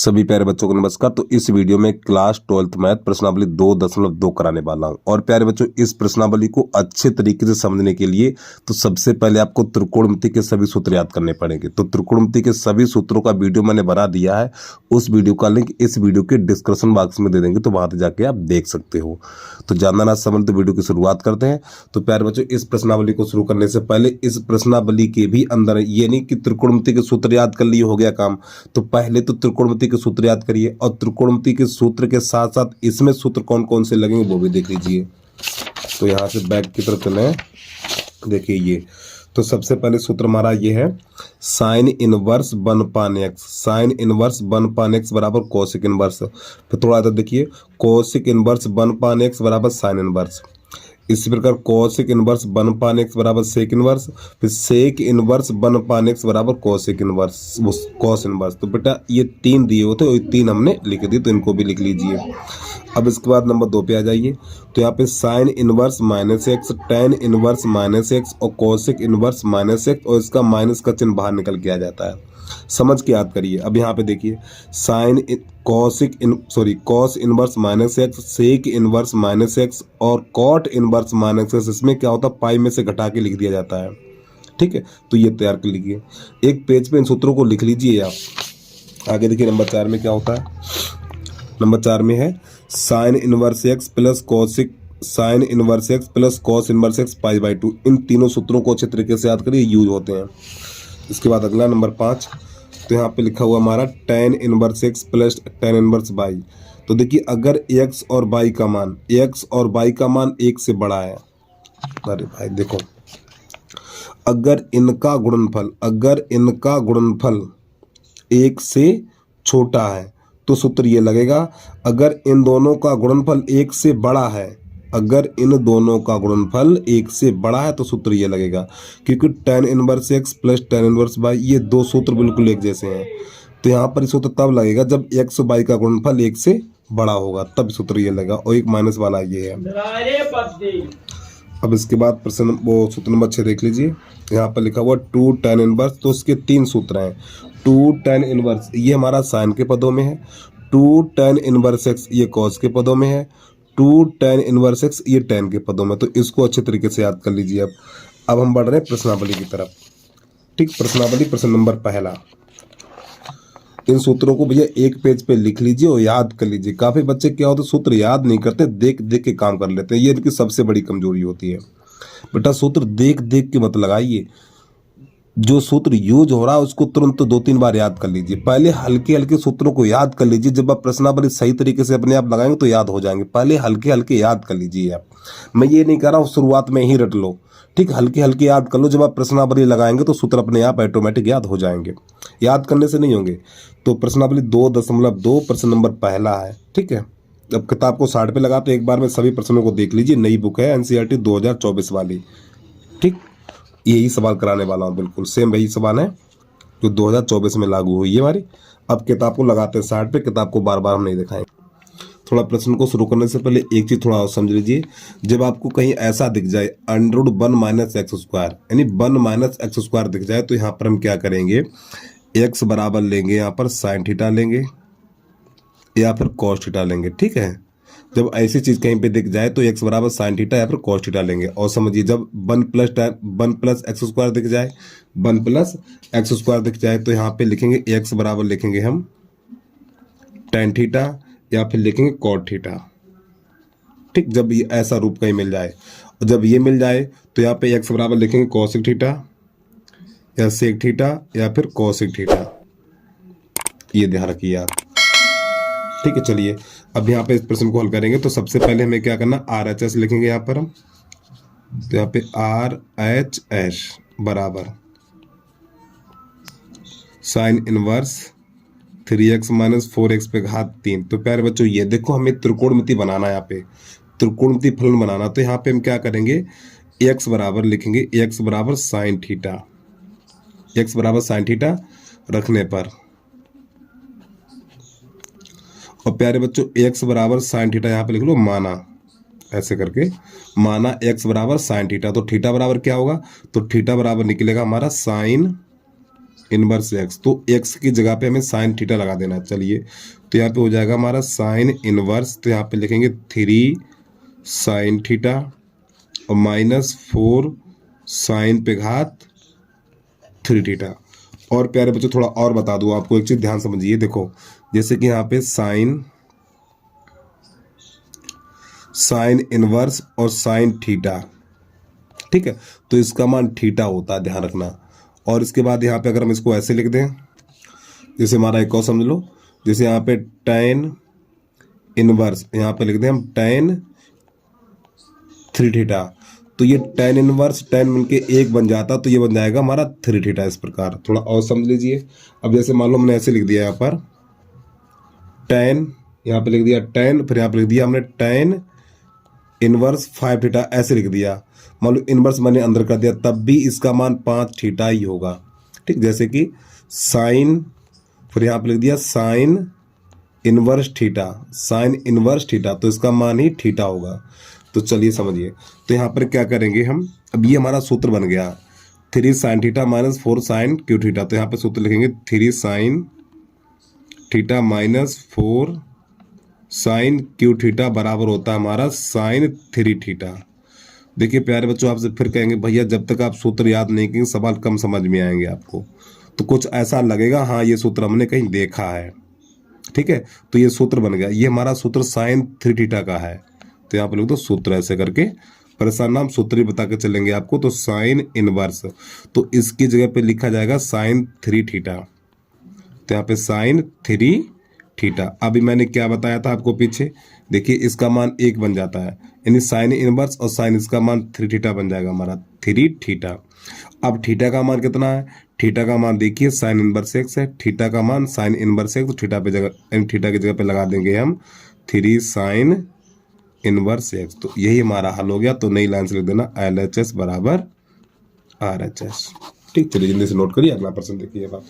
सभी प्यारे बच्चों को नमस्कार। तो इस वीडियो में क्लास 12th मैथ प्रश्नावली 2.2 कराने वाला हूं। और प्यारे बच्चों, इस प्रश्नावली को अच्छे तरीके से समझने के लिए तो सबसे पहले आपको त्रिकोणमिति के सभी सूत्र याद करने पड़ेंगे। तो त्रिकोणमिति के सभी सूत्रों का वीडियो मैंने बना दिया है, उस वीडियो का लिंक इस वीडियो के डिस्क्रिप्शन बॉक्स में दे देंगे, तो वहां से जाके आप देख सकते हो। तो जानना ना समझ तो वीडियो की शुरुआत करते हैं। तो प्यारे बच्चों, इस प्रश्नावली को शुरू करने से पहले इस प्रश्नावली के भी अंदर ये नहीं कि त्रिकोणमिति के सूत्र याद कर लिए हो गया काम। तो पहले तो त्रिकोणमिति के सूत्र याद करिए, और त्रिकोणमिति के सूत्र के साथ साथ इसमें सूत्र कौन कौन से लगेंगे वो भी देख लीजिए। तो यहाँ से बैक की तरफ चलें, देखिए ये तो सबसे पहले सूत्र हमारा ये है sine inverse 1/x, sine inverse 1/x बराबर कोसिक इनवर्स। फिर थोड़ा इधर देखिए, कोसिक इनवर्स 1/x बराबर साइन इनवर्स। इसी प्रकार कोसिक इनवर्स 1/x बराबर सेक इनवर्स, फिर सेक इनवर्स 1/x बराबर कोसिक इनवर्स कोस इनवर्स। तो बेटा ये तीन दिए होते और तीन हमने लिख दी, तो इनको भी लिख लीजिए। अब इसके बाद नंबर 2 पे आ जाइए। तो यहाँ पे sine inverse -x, tan inverse -x और कोसिक इनवर्स -x, और इसका माइनस का चिन्ह बाहर निकल के आ जाता है। समझ के याद करिए। अब यहाँ पे देखिए sine cos inverse -x, sec inverse -x और कॉट इनवर्स -x, इसमें क्या होता है पाई में से घटा के लिख दिया जाता है। ठीक है, तो ये तैयार कर लीजिए, एक पेज पे इन सूत्रों को लिख लीजिए आप। आगे देखिए नंबर 4 में क्या होता है। नंबर 4 में है sine inverse x plus cosec sine inverse x plus cos inverse x π/2। इन तीनों सूत्रों को अच्छे तरीके से याद करिए, यूज होते हैं। इसके बाद अगला नंबर 5, तो यहाँ पे लिखा हुआ हमारा tan inverse x plus tan inverse y। तो देखिए अगर x और y का मान 1 से बड़ा है, अरे भाई देखो, अगर इनका गुणनफल 1 से छोटा है तो सूत्र ये लगेगा। अगर इन दोनों का गुणनफल 1 से बड़ा है, अगर इन दोनों का गुणनफल 1 से बड़ा है तो सूत्र ये लगेगा, क्योंकि tan inverse x plus tan inverse y ये दो सूत्र बिल्कुल एक जैसे हैं। तो यहाँ पर सूत्र तब लगेगा जब x और y का गुणनफल 1 से बड़ा होगा, तब सूत्र ये लगेगा। और एक माइनस वाला ये है। अब इसके बाद प्रश्न वो सूत्र नंबर 6 देख लीजिए। यहाँ पर लिखा हुआ 2 tan इनवर्स, तो उसके 3 सूत्र हैं। 2 tan इनवर्स ये हमारा साइन के पदों में है, 2 tan इनवर्स x ये कॉस के पदों में है, 2 tan इनवर्स x ये tan के पदों में। तो इसको अच्छे तरीके से याद कर लीजिए। अब हम बढ़ रहे हैं प्रश्नावली की तरफ। ठीक, प्रश्नावली प्रश्न नंबर 1। इन सूत्रों को भैया एक पेज पे लिख लीजिए और याद कर लीजिए। काफी बच्चे क्या होते सूत्र याद नहीं करते, देख देख के काम कर लेते हैं, ये इनकी सबसे बड़ी कमजोरी होती है। बेटा सूत्र देख देख के मत लगाइए, जो सूत्र यूज हो रहा है उसको तुरंत 2-3 बार याद कर लीजिए। पहले हल्के हल्के सूत्रों को याद कर लीजिए, जब आप प्रश्नावली सही तरीके से अपने आप लगाएंगे तो याद हो जाएंगे। पहले हल्के हल्के याद कर लीजिए आप। मैं ये नहीं कह रहा हूँ शुरुआत में ही रट लो, ठीक, हल्के हल्के याद कर लो। जब आप प्रश्नावली लगाएंगे तो सूत्र अपने आप ऑटोमेटिक याद हो जाएंगे, याद करने से नहीं होंगे। तो प्रश्नावली 2.2 प्रश्न नंबर 1 है। ठीक है, अब किताब को साइड पे लगाते एक बार में सभी प्रश्नों को देख लीजिए। नई बुक है NCERT 2024 वाली। ठीक, यही सवाल कराने वाला हूँ, बिल्कुल सेम वही सवाल है जो 2024 में लागू हुई है हमारी। अब किताब को लगाते हैं साइड पे, किताब को बार बार हम नहीं दिखाएंगे। थोड़ा प्रश्न को शुरू करने से पहले एक चीज थोड़ा और समझ लीजिए। जब आपको कहीं ऐसा दिख जाए √1 - x², यानी 1 - x² दिख जाए, तो यहाँ पर हम क्या करेंगे, x बराबर लेंगे यहाँ पर साइन थीटा लेंगे या फिर कॉस थीटा लेंगे। ठीक है, जब ऐसी चीज कहीं पे दिख जाए तो x बराबर साइन थीटा या फिर कॉस थीटा लेंगे। और समझिए जब 1 + x² दिख जाए, 1 + x² दिख जाए, तो यहाँ पे लिखेंगे x बराबर लिखेंगे हम टेन थीटा या फिर लिखेंगे कॉट थीटा। ठीक, जब ये ऐसा रूप कहीं मिल जाए, और जब ये मिल जाए तो यहाँ पे x बराबर लिखेंगे कॉसिक थीटा या सेक थीटा या फिर कॉसिक थीटा। ये ध्यान रखिए आप। ठीक है, चलिए अब यहाँ पे इस प्रश्न को हल करेंगे। तो सबसे पहले हमें क्या करना, RHS लिखेंगे यहाँ पर हम। तो यहाँ पे RHS बराबर साइन इनवर्स 3x - 4x पे घात 3। तो प्यारे बच्चों ये देखो, हमें त्रिकोणमिति बनाना है, यहाँ पे त्रिकोणमिति फलन बनाना। तो यहाँ पे हम क्या करेंगे, x बराबर लिखेंगे x बराबर साइन थीटा, x बराबर साइन थीटा रखने पर, और प्यारे बच्चों x बराबर साइन थीटा यहाँ पे लिख लो माना, ऐसे करके माना x बराबर साइन थीटा। तो थीटा बराबर क्या होगा, तो थीटा बराबर निकलेगा हमारा साइन इनवर्स एक्स, तो एक्स की जगह पे हमें साइन थीटा लगा देना है। चलिए, तो यहाँ पे हो जाएगा हमारा साइन इनवर्स, तो यहाँ पे लिखेंगे 3 साइन थीटा और -4 साइन पे घात 3 थीटा। और प्यारे बच्चों थोड़ा और बता दूं आपको एक चीज, ध्यान समझिए। देखो जैसे कि यहाँ पे साइन इनवर्स और साइन थीटा, ठीक है, तो इसका मान थीटा होता है, ध्यान रखना। और इसके बाद यहाँ पे अगर हम इसको ऐसे लिख दें, जैसे हमारा एक और समझ लो, जैसे यहाँ पे tan इनवर्स, यहाँ पे लिख दें हम tan 3 थीटा, तो ये tan इनवर्स tan मिलके 1 बन जाता, तो ये बन जाएगा हमारा 3 थीटा। इस प्रकार थोड़ा और समझ लीजिए। अब जैसे मान लो हमने ऐसे लिख दिया यहाँ पर tan, यहाँ पे लिख दिया tan, फिर यहाँ पे लिख दिया हमने tan इनवर्स 5 थीटा, ऐसे लिख दिया। मान लो इनवर्स मैंने अंदर कर दिया, तब भी इसका मान 5 थीटा ही होगा, ठीक। जैसे कि साइन, फिर यहाँ पे लिख दिया sine inverse theta, sine inverse theta, तो इसका मान ही थीटा होगा। तो चलिए समझिए, तो यहाँ पर क्या करेंगे हम, अब ये हमारा सूत्र बन गया 3 sine theta -4 sine cube theta. तो यहाँ पे सूत्र लिखेंगे 3 sine theta -4 sine cube theta बराबर होता है हमारा साइन 3 थीटा। देखिए प्यारे बच्चों, आपसे फिर कहेंगे भैया जब तक आप सूत्र याद नहीं करेंगे सवाल कम समझ में आएंगे आपको, तो कुछ ऐसा लगेगा हाँ ये सूत्र हमने कहीं देखा है, ठीक है। तो ये सूत्र बन गया, ये हमारा सूत्र साइन 3 थीटा का है। तो यहाँ पर लिख दो सूत्र, ऐसे करके परेशान नाम सूत्र ही बता के चलेंगे आपको। तो साइन इनवर्स, तो इसकी जगह पे लिखा जाएगा साइन 3 थीटा, तो यहाँ पे साइन 3 थीटा। अभी मैंने क्या बताया था आपको पीछे, देखिए इसका मान 1 बन जाता है, यानी साइन इनवर्स और साइन इसका मान 3 थीटा बन जाएगा हमारा 3 थीटा। अब थीटा का मान कितना है, थीटा का मान देखिए साइन इनवर्स एक्स है, थीटा का मान साइन इनवर्स एक्स, तो थीटा पे जगह, थीटा की जगह पे लगा देंगे हम 3 साइन इनवर्स एक्स। तो यही हमारा हल हो गया। तो नई लाइन से लिख देना LHS बराबर RHS, ठीक। चलिए जल्दी से नोट करिए, अगला प्रश्न देखिए। अब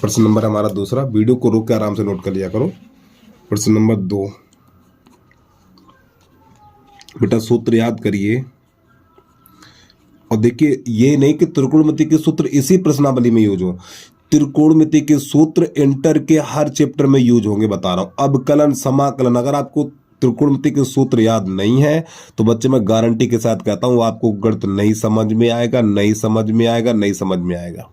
प्रश्न नंबर हमारा दूसरा, वीडियो को रोक के आराम से नोट कर लिया करो। प्रश्न नंबर 2, बेटा सूत्र याद करिए और देखिए, ये नहीं कि त्रिकोणमिति के सूत्र इसी प्रश्नावली में यूज हो, त्रिकोणमिति के सूत्र इंटर के हर चैप्टर में यूज होंगे, बता रहा हूं। अवकलन, समाकलन, अगर आपको त्रिकोणमिति के सूत्र याद नहीं है तो बच्चे मैं गारंटी के साथ कहता हूं आपको गणित नहीं समझ में आएगा, नहीं समझ में आएगा, नहीं समझ में आएगा।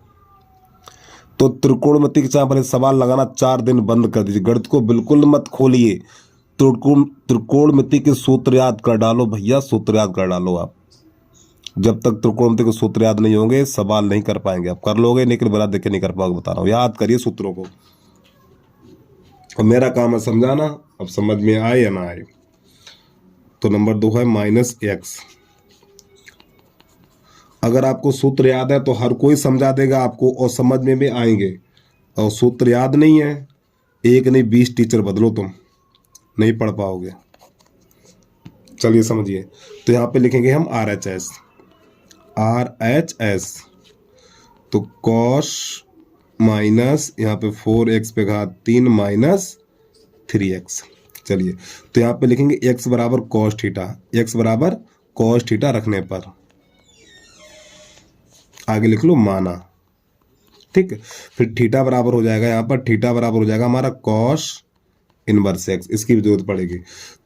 तो त्रिकोणमिति के चाहे सवाल लगाना 4 दिन बंद कर दीजिए, गणित को बिल्कुल मत खोलिए। त्रिकोणमिति के सूत्र याद कर डालो भैया, सूत्र याद कर डालो आप। जब तक त्रिकोणमिति के सूत्र याद नहीं होंगे सवाल नहीं कर पाएंगे। आप कर लोगे लेकिन बना देख के नहीं कर पाओगे, बता रहा हूँ। याद करिए सूत्रों को, और मेरा काम है समझाना, अब समझ में आए या ना आए। तो नंबर 2 है -x। अगर आपको सूत्र याद है तो हर कोई समझा देगा आपको और समझ में भी आएंगे, और सूत्र याद नहीं है, 1 नहीं 20 टीचर बदलो, तुम नहीं पढ़ पाओगे। चलिए समझिए, तो यहाँ पे लिखेंगे हम RHS, तो cos माइनस यहाँ पे 4x पे घात 3 -3x। चलिए, तो यहाँ पे लिखेंगे x बराबर cos थीटा, x बराबर cos थीटा रखने पर आगे लिख लो माना, ठीक है। फिर थीटा बराबर हो जाएगा, यहाँ पर थीटा बराबर हो जाएगा हमारा cos इनवर्स एक्स, इसकी भी जरूरत पड़ेगी।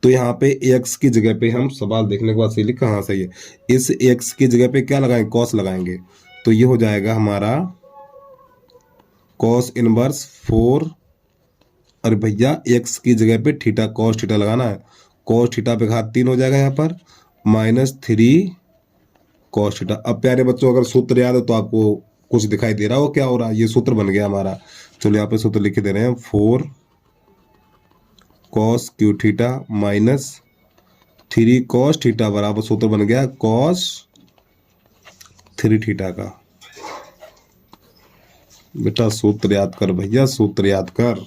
तो यहाँ पे x की जगह पे हम सवाल देखने के बाद सही लिखा, हाँ सही है, इस x की जगह पे क्या लगाएंगे, cos लगाएंगे। तो ये हो जाएगा हमारा cos इनवर्स 4, अरे भैया x की जगह पे थीटा cos थीटा लगाना है, cos थीटा पे घात 3 हो जाएगा यहाँ पर -3 cos थीटा। अब प्यारे बच्चों अगर सूत्र याद है तो आपको कुछ दिखाई दे रहा हो क्या हो रहा है, ये सूत्र बन गया हमारा। चलो यहाँ पे सूत्र लिख दे रहे हैं 4 cos Q theta -3 cos theta बराबर सूत्र बन गया cos 3 थीटा का। बेटा सूत्र याद कर भैया, सूत्र याद कर।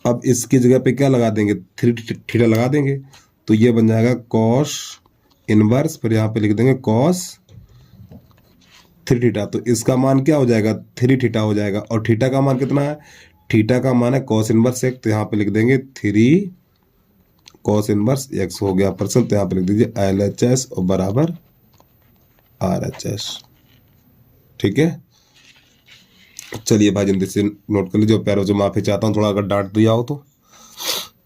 अब इसकी जगह पे क्या लगा देंगे, 3 थीटा लगा देंगे, तो ये बन जाएगा cos इनवर्स, फिर यहाँ पे लिख देंगे cos 3 थीटा। तो इसका मान क्या हो जाएगा, 3 थीटा हो जाएगा। और थीटा का मान कितना है, थीटा का मान है cos इनवर्स x, तो यहाँ पे लिख देंगे 3 cos इनवर्स x हो गया परसेंट। तो यहाँ पे लिख दीजिए LHS और बराबर RHS। ठीक है, चलिए भाई जल्दी से नोट कर लीजिए। प्यारों से माफी चाहता हूँ, थोड़ा अगर डांट दिया हो तो।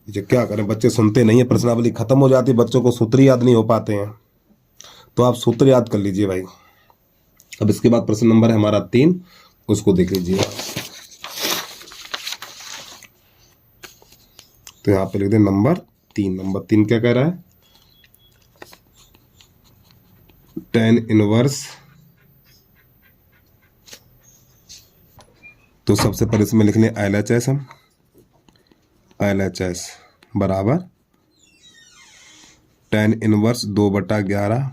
ये क्या करें, बच्चे सुनते नहीं है, प्रश्नावली खत्म हो जाती है, बच्चों को सूत्र याद नहीं हो पाते हैं। तो आप सूत्र याद कर लीजिए भाई। अब इसके बाद प्रश्न नंबर है हमारा 3, उसको देख लीजिए। तो यहाँ पे लिख दें नंबर 3। नंबर 3 क्या कह रहा है, tan इनवर्स। तो सबसे पहले इसमें लिख लें LHS, हम LHS बराबर tan inverse 2/11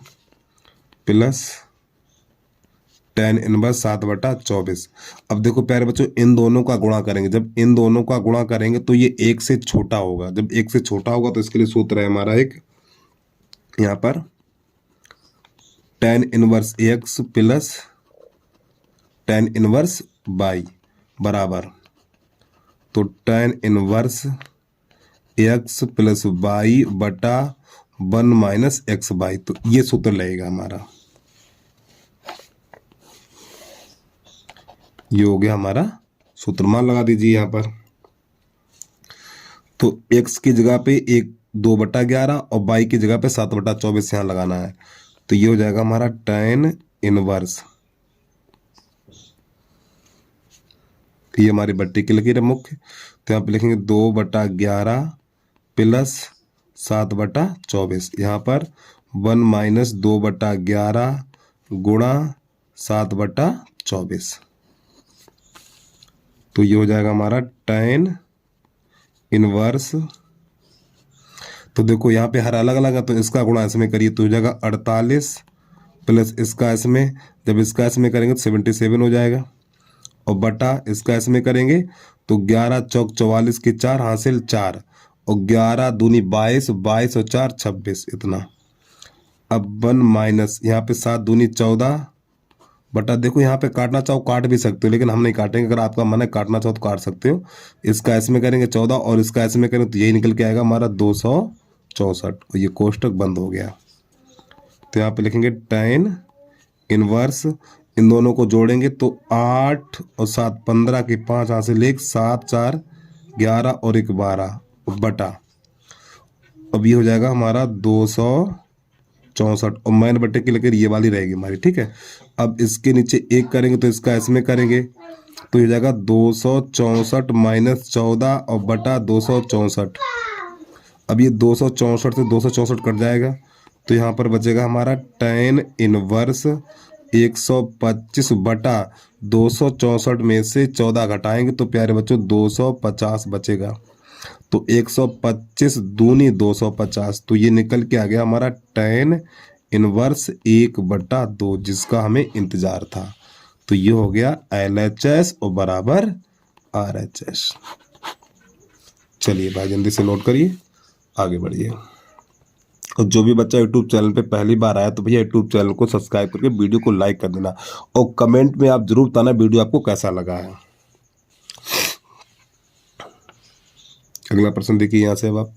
plus tan inverse 7/24। अब देखो प्यारे बच्चों, इन दोनों का गुणा करेंगे, जब इन दोनों का गुणा करेंगे तो ये 1 से छोटा होगा। जब 1 से छोटा होगा तो इसके लिए सूत्र है हमारा एक, यहाँ पर tan inverse x plus tan inverse y बराबर, तो tan inverse x plus y बटा 1 माइनस एक्स बाई। तो ये सूत्र लगेगा हमारा, ये हो गया हमारा सूत्र। मान लगा दीजिए यहाँ पर। तो x की जगह पे 2/11 और y की जगह पे 7/24 यहाँ लगाना है। तो ये हो जाएगा हमारा tan इनवर्स, ये हमारी बट्टी की लकीर है मुख्य। तो यहाँ पे लिखेंगे 2/11 प्लस 7/24, यहाँ पर 1 माइनस 2/11 गुणा 7/24। तो ये हो जाएगा हमारा tan इनवर्स। तो देखो यहाँ पे हर अलग अलग है, तो इसका गुणा इसमें करिए तो हो जाएगा 48 प्लस इसका इसमें, जब इसका इसमें करेंगे तो 77 हो जाएगा, और बटा इसका इसमें करेंगे तो 11 चौक 44 की 4 हासिल 4, और 11 दूनी 22, 22 और 4 26 इतना। अब 1 माइनस यहाँ पे 7 दूनी 14 बटा, देखो यहाँ पे काटना चाहो काट भी सकते हो, लेकिन हम नहीं काटेंगे। अगर आपका मन है काटना चाहो तो काट सकते हो। इसका इसमें करेंगे 14 और इसका इसमें करेंगे तो यही निकल के आएगा हमारा 264, और ये कोष्टक बंद हो गया। तो यहाँ पे लिखेंगे tan इनवर्स, इन दोनों को जोड़ेंगे तो 8 और 7 15 की 5 हासिल 1, 7 4 11 और 1 12 बटा, अब ये हो जाएगा हमारा 264, और मैन बट्टे की लकीर ये वाली रहेगी हमारी, ठीक है। अब इसके नीचे 1 करेंगे तो इसका इसमें करेंगे तो ये जाएगा 264 माइनस 14 और बटा 264। अब ये 264 से 264 कट जाएगा, तो यहाँ पर बचेगा हमारा tan इनवर्स 125 बटा 264 में से 14 घटाएंगे तो प्यारे बच्चों 250 बचेगा। तो 125 दूनी 250, तो ये निकल के आ गया हमारा tan इनवर्स 1/2, जिसका हमें इंतजार था। तो ये हो गया LHS और बराबर RHS। चलिए भाई जल्दी से नोट करिए, आगे बढ़िए। और जो भी बच्चा यूट्यूब चैनल पे पहली बार आया तो भैया यूट्यूब चैनल को सब्सक्राइब करके वीडियो को लाइक कर देना, और कमेंट में आप जरूर बताना वीडियो आपको कैसा लगा है। अगला प्रश्न देखिए यहाँ से। अब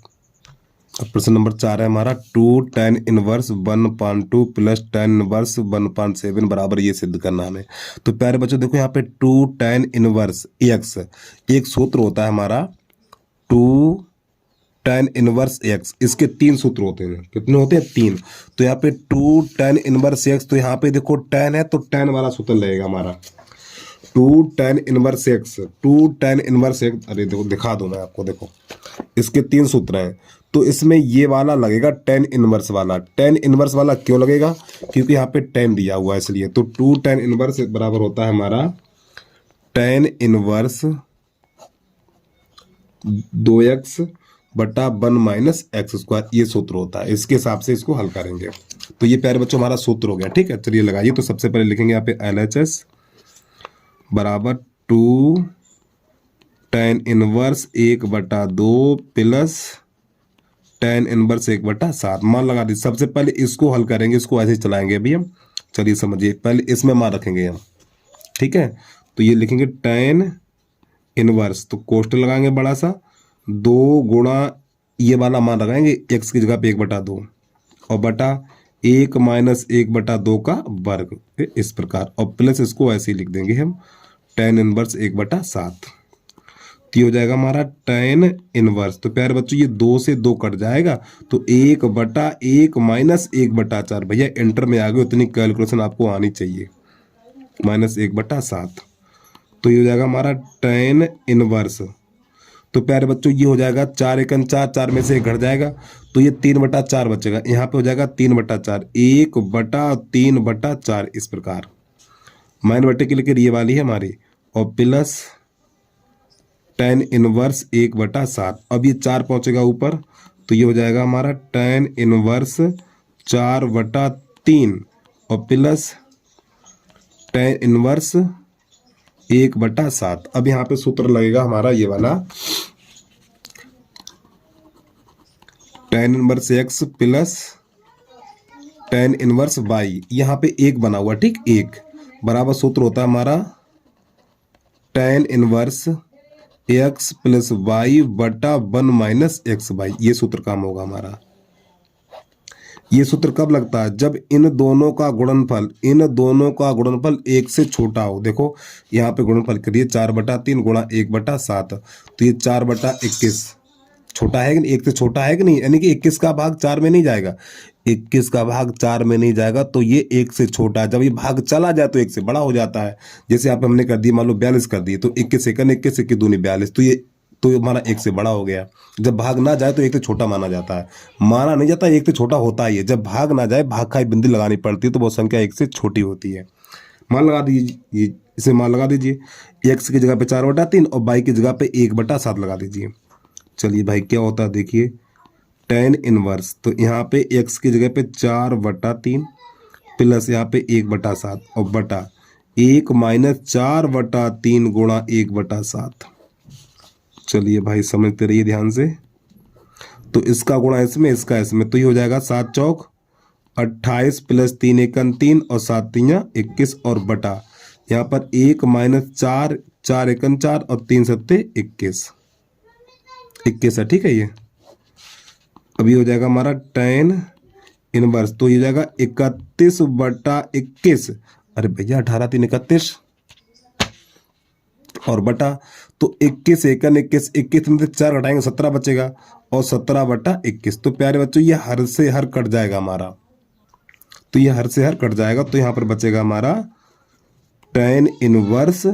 प्रश्न नंबर 4 है हमारा 2 tan inverse 1/2 plus tan inverse 1/7 बराबर, ये सिद्ध करना हमें। तो प्यारे बच्चों देखो यहाँ पे 2 tan इनवर्स x, एक सूत्र होता है हमारा 2 tan इनवर्स x, इसके 3 सूत्र होते हैं। कितने होते हैं? 3। तो यहाँ पे 2 tan इनवर्स x, तो यहाँ पे देखो tan है तो tan वाला सूत्र लगेगा हमारा 2 tan inverse x, 2 tan inverse x। अरे देखो दिखा दूं मैं आपको, देखो इसके 3 सूत्र हैं, तो इसमें ये वाला लगेगा tan इनवर्स वाला। tan इनवर्स वाला क्यों लगेगा? क्योंकि यहाँ पे tan दिया हुआ है इसलिए। तो 2 tan इनवर्स बराबर होता है हमारा tan इनवर्स 2x बटा 1 माइनस एक्स स्क्वायर, ये सूत्र होता है। इसके हिसाब से इसको हल करेंगे। तो ये प्यारे बच्चों हमारा सूत्र हो गया, ठीक है। चलिए लगाइए। तो सबसे पहले लिखेंगे यहाँ पे LHS बराबर 2 tan inverse 1/2 plus tan inverse 1/7। मान लगा दी। सबसे पहले इसको हल करेंगे, इसको ऐसे चलाएंगे अभी हम। चलिए समझिए, पहले इसमें मान रखेंगे हम, ठीक है। तो ये लिखेंगे tan इनवर्स, तो कोष्टक लगाएंगे बड़ा सा, 2 गुणा ये वाला मान लगाएंगे x की जगह पे 1/2 और बटा 1 माइनस 1/2 का वर्ग, इस प्रकार, और प्लस इसको ऐसे ही लिख देंगे हम tan इनवर्स 1/7। तो ये हो जाएगा हमारा tan इनवर्स। तो प्यारे बच्चों ये 2 से 2 कट जाएगा, तो 1/1 माइनस 1/4। भैया इंटर में आ गए, उतनी कैलकुलेशन आपको आनी चाहिए, माइनस 1/7। तो ये हो जाएगा हमारा tan इनवर्स। तो प्यारे बच्चों ये हो जाएगा 4 एकन 4, 4 में से 1 घट जाएगा, तो ये 3/4 बचेगा। यहाँ पे हो जाएगा 3/4, 1/3/4, इस प्रकार। माइन बटे के लिए ये वाली है हमारी, और प्लस tan इनवर्स 1/7। अब ये 4 पहुंचेगा ऊपर, तो ये हो जाएगा हमारा tan इनवर्स 4/3 और प्लस tan इनवर्स 1/7। अब यहाँ पे सूत्र लगेगा हमारा ये वाला, tan inverse x plus tan inverse y। यहाँ पे 1 बना हुआ, ठीक, 1 बराबर सूत्र होता है हमारा tan inverse x plus y बटा 1 माइनस एक्स वाई। ये सूत्र काम होगा हमारा। ये सूत्र कब लगता है? जब इन दोनों का गुणनफल 1 से छोटा हो। देखो यहाँ पे गुणनफल करिए, 4/3 गुणा 1/7, तो ये 4/21 छोटा है कि नहीं, 1 से छोटा है कि नहीं, यानी कि 21 का भाग 4 में नहीं जाएगा, 21 का भाग 4 में नहीं जाएगा, तो ये 1 से छोटा है। जब ये भाग चला जाए तो 1 से बड़ा हो जाता है। जैसे आप हमने कर दिए, मान लो 42 कर दिए, तो 21 एकन 21 21 दूनी 42, तो ये हमारा 1 से बड़ा हो गया। जब भाग ना जाए तो 1 से छोटा माना जाता है, माना नहीं जाता, 1 से छोटा होता ही है। जब भाग ना जाए, भाग का बिंदु लगानी पड़ती है, तो वो संख्या 1 से छोटी होती है। मान लगा दीजिए, इसे मान लगा दीजिए, x की जगह पे 4/3 और y की जगह पे 1/7 लगा दीजिए। चलिए भाई क्या होता है देखिए, tan इनवर्स, तो यहाँ पे x की जगह पे 4/3 प्लस यहाँ पे 1/7 और बटा 1 माइनस 4/3 गुणा 1/7। चलिए भाई समझते रहिए ध्यान से। तो इसका गुणा इसमें, इसका इसमें, तो ये हो जाएगा 7 चौक 28 प्लस 3 एकन 3 और 7 तियां 21 और बटा यहाँ पर 1 माइनस 4, 4 एकन 4 और 3 सत्ते 21 है, ठीक है। ये अभी हो जाएगा हमारा tan इनवर्स, तो ये हो जाएगा 31/21। अरे भैया 18 3 31 और बटा, तो 21 एकन 21, 21 में से 4 घटाएंगे 17 बचेगा, और 17/21। तो प्यारे बच्चों ये हर से हर कट जाएगा हमारा, तो ये हर से हर कट जाएगा, तो यहाँ पर बचेगा हमारा tan इनवर्स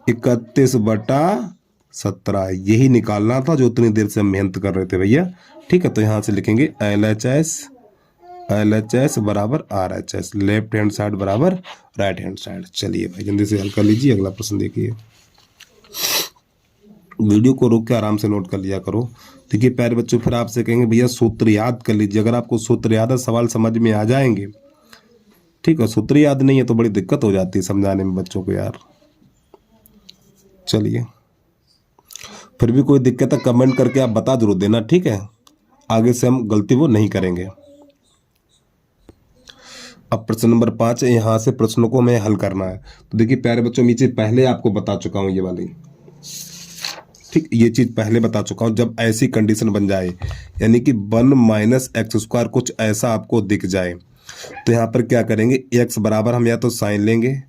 31/17। यही निकालना था जो उतनी देर से हम मेहनत कर रहे थे भैया, ठीक है। तो यहाँ से लिखेंगे LHS बराबर RHS, लेफ्ट हैंड साइड बराबर राइट हैंड साइड। चलिए भाई जल्दी से हल कर लीजिए, अगला प्रश्न देखिए। वीडियो को रोक के आराम से नोट कर लिया करो। देखिए प्यारे बच्चों, फिर आपसे कहेंगे भैया सूत्र याद कर लीजिए। अगर आपको सूत्र याद है, सवाल समझ में आ जाएंगे, ठीक है। सूत्र याद नहीं है तो बड़ी दिक्कत हो जाती है समझाने में बच्चों को यार। चलिए, फिर भी कोई दिक्कत है कमेंट करके आप बता जरूर देना, ठीक है। आगे से हम गलती वो नहीं करेंगे। अब प्रश्न नंबर 5 है, यहाँ से प्रश्नों को हमें हल करना है। तो देखिए प्यारे बच्चों, नीचे पहले आपको बता चुका हूँ ये वाली, ठीक, ये चीज पहले बता चुका हूँ। जब ऐसी कंडीशन बन जाए, यानी कि 1 माइनस x² कुछ ऐसा आपको दिख जाए, तो यहाँ पर क्या करेंगे, x बराबर हम या तो साइन लेंगे,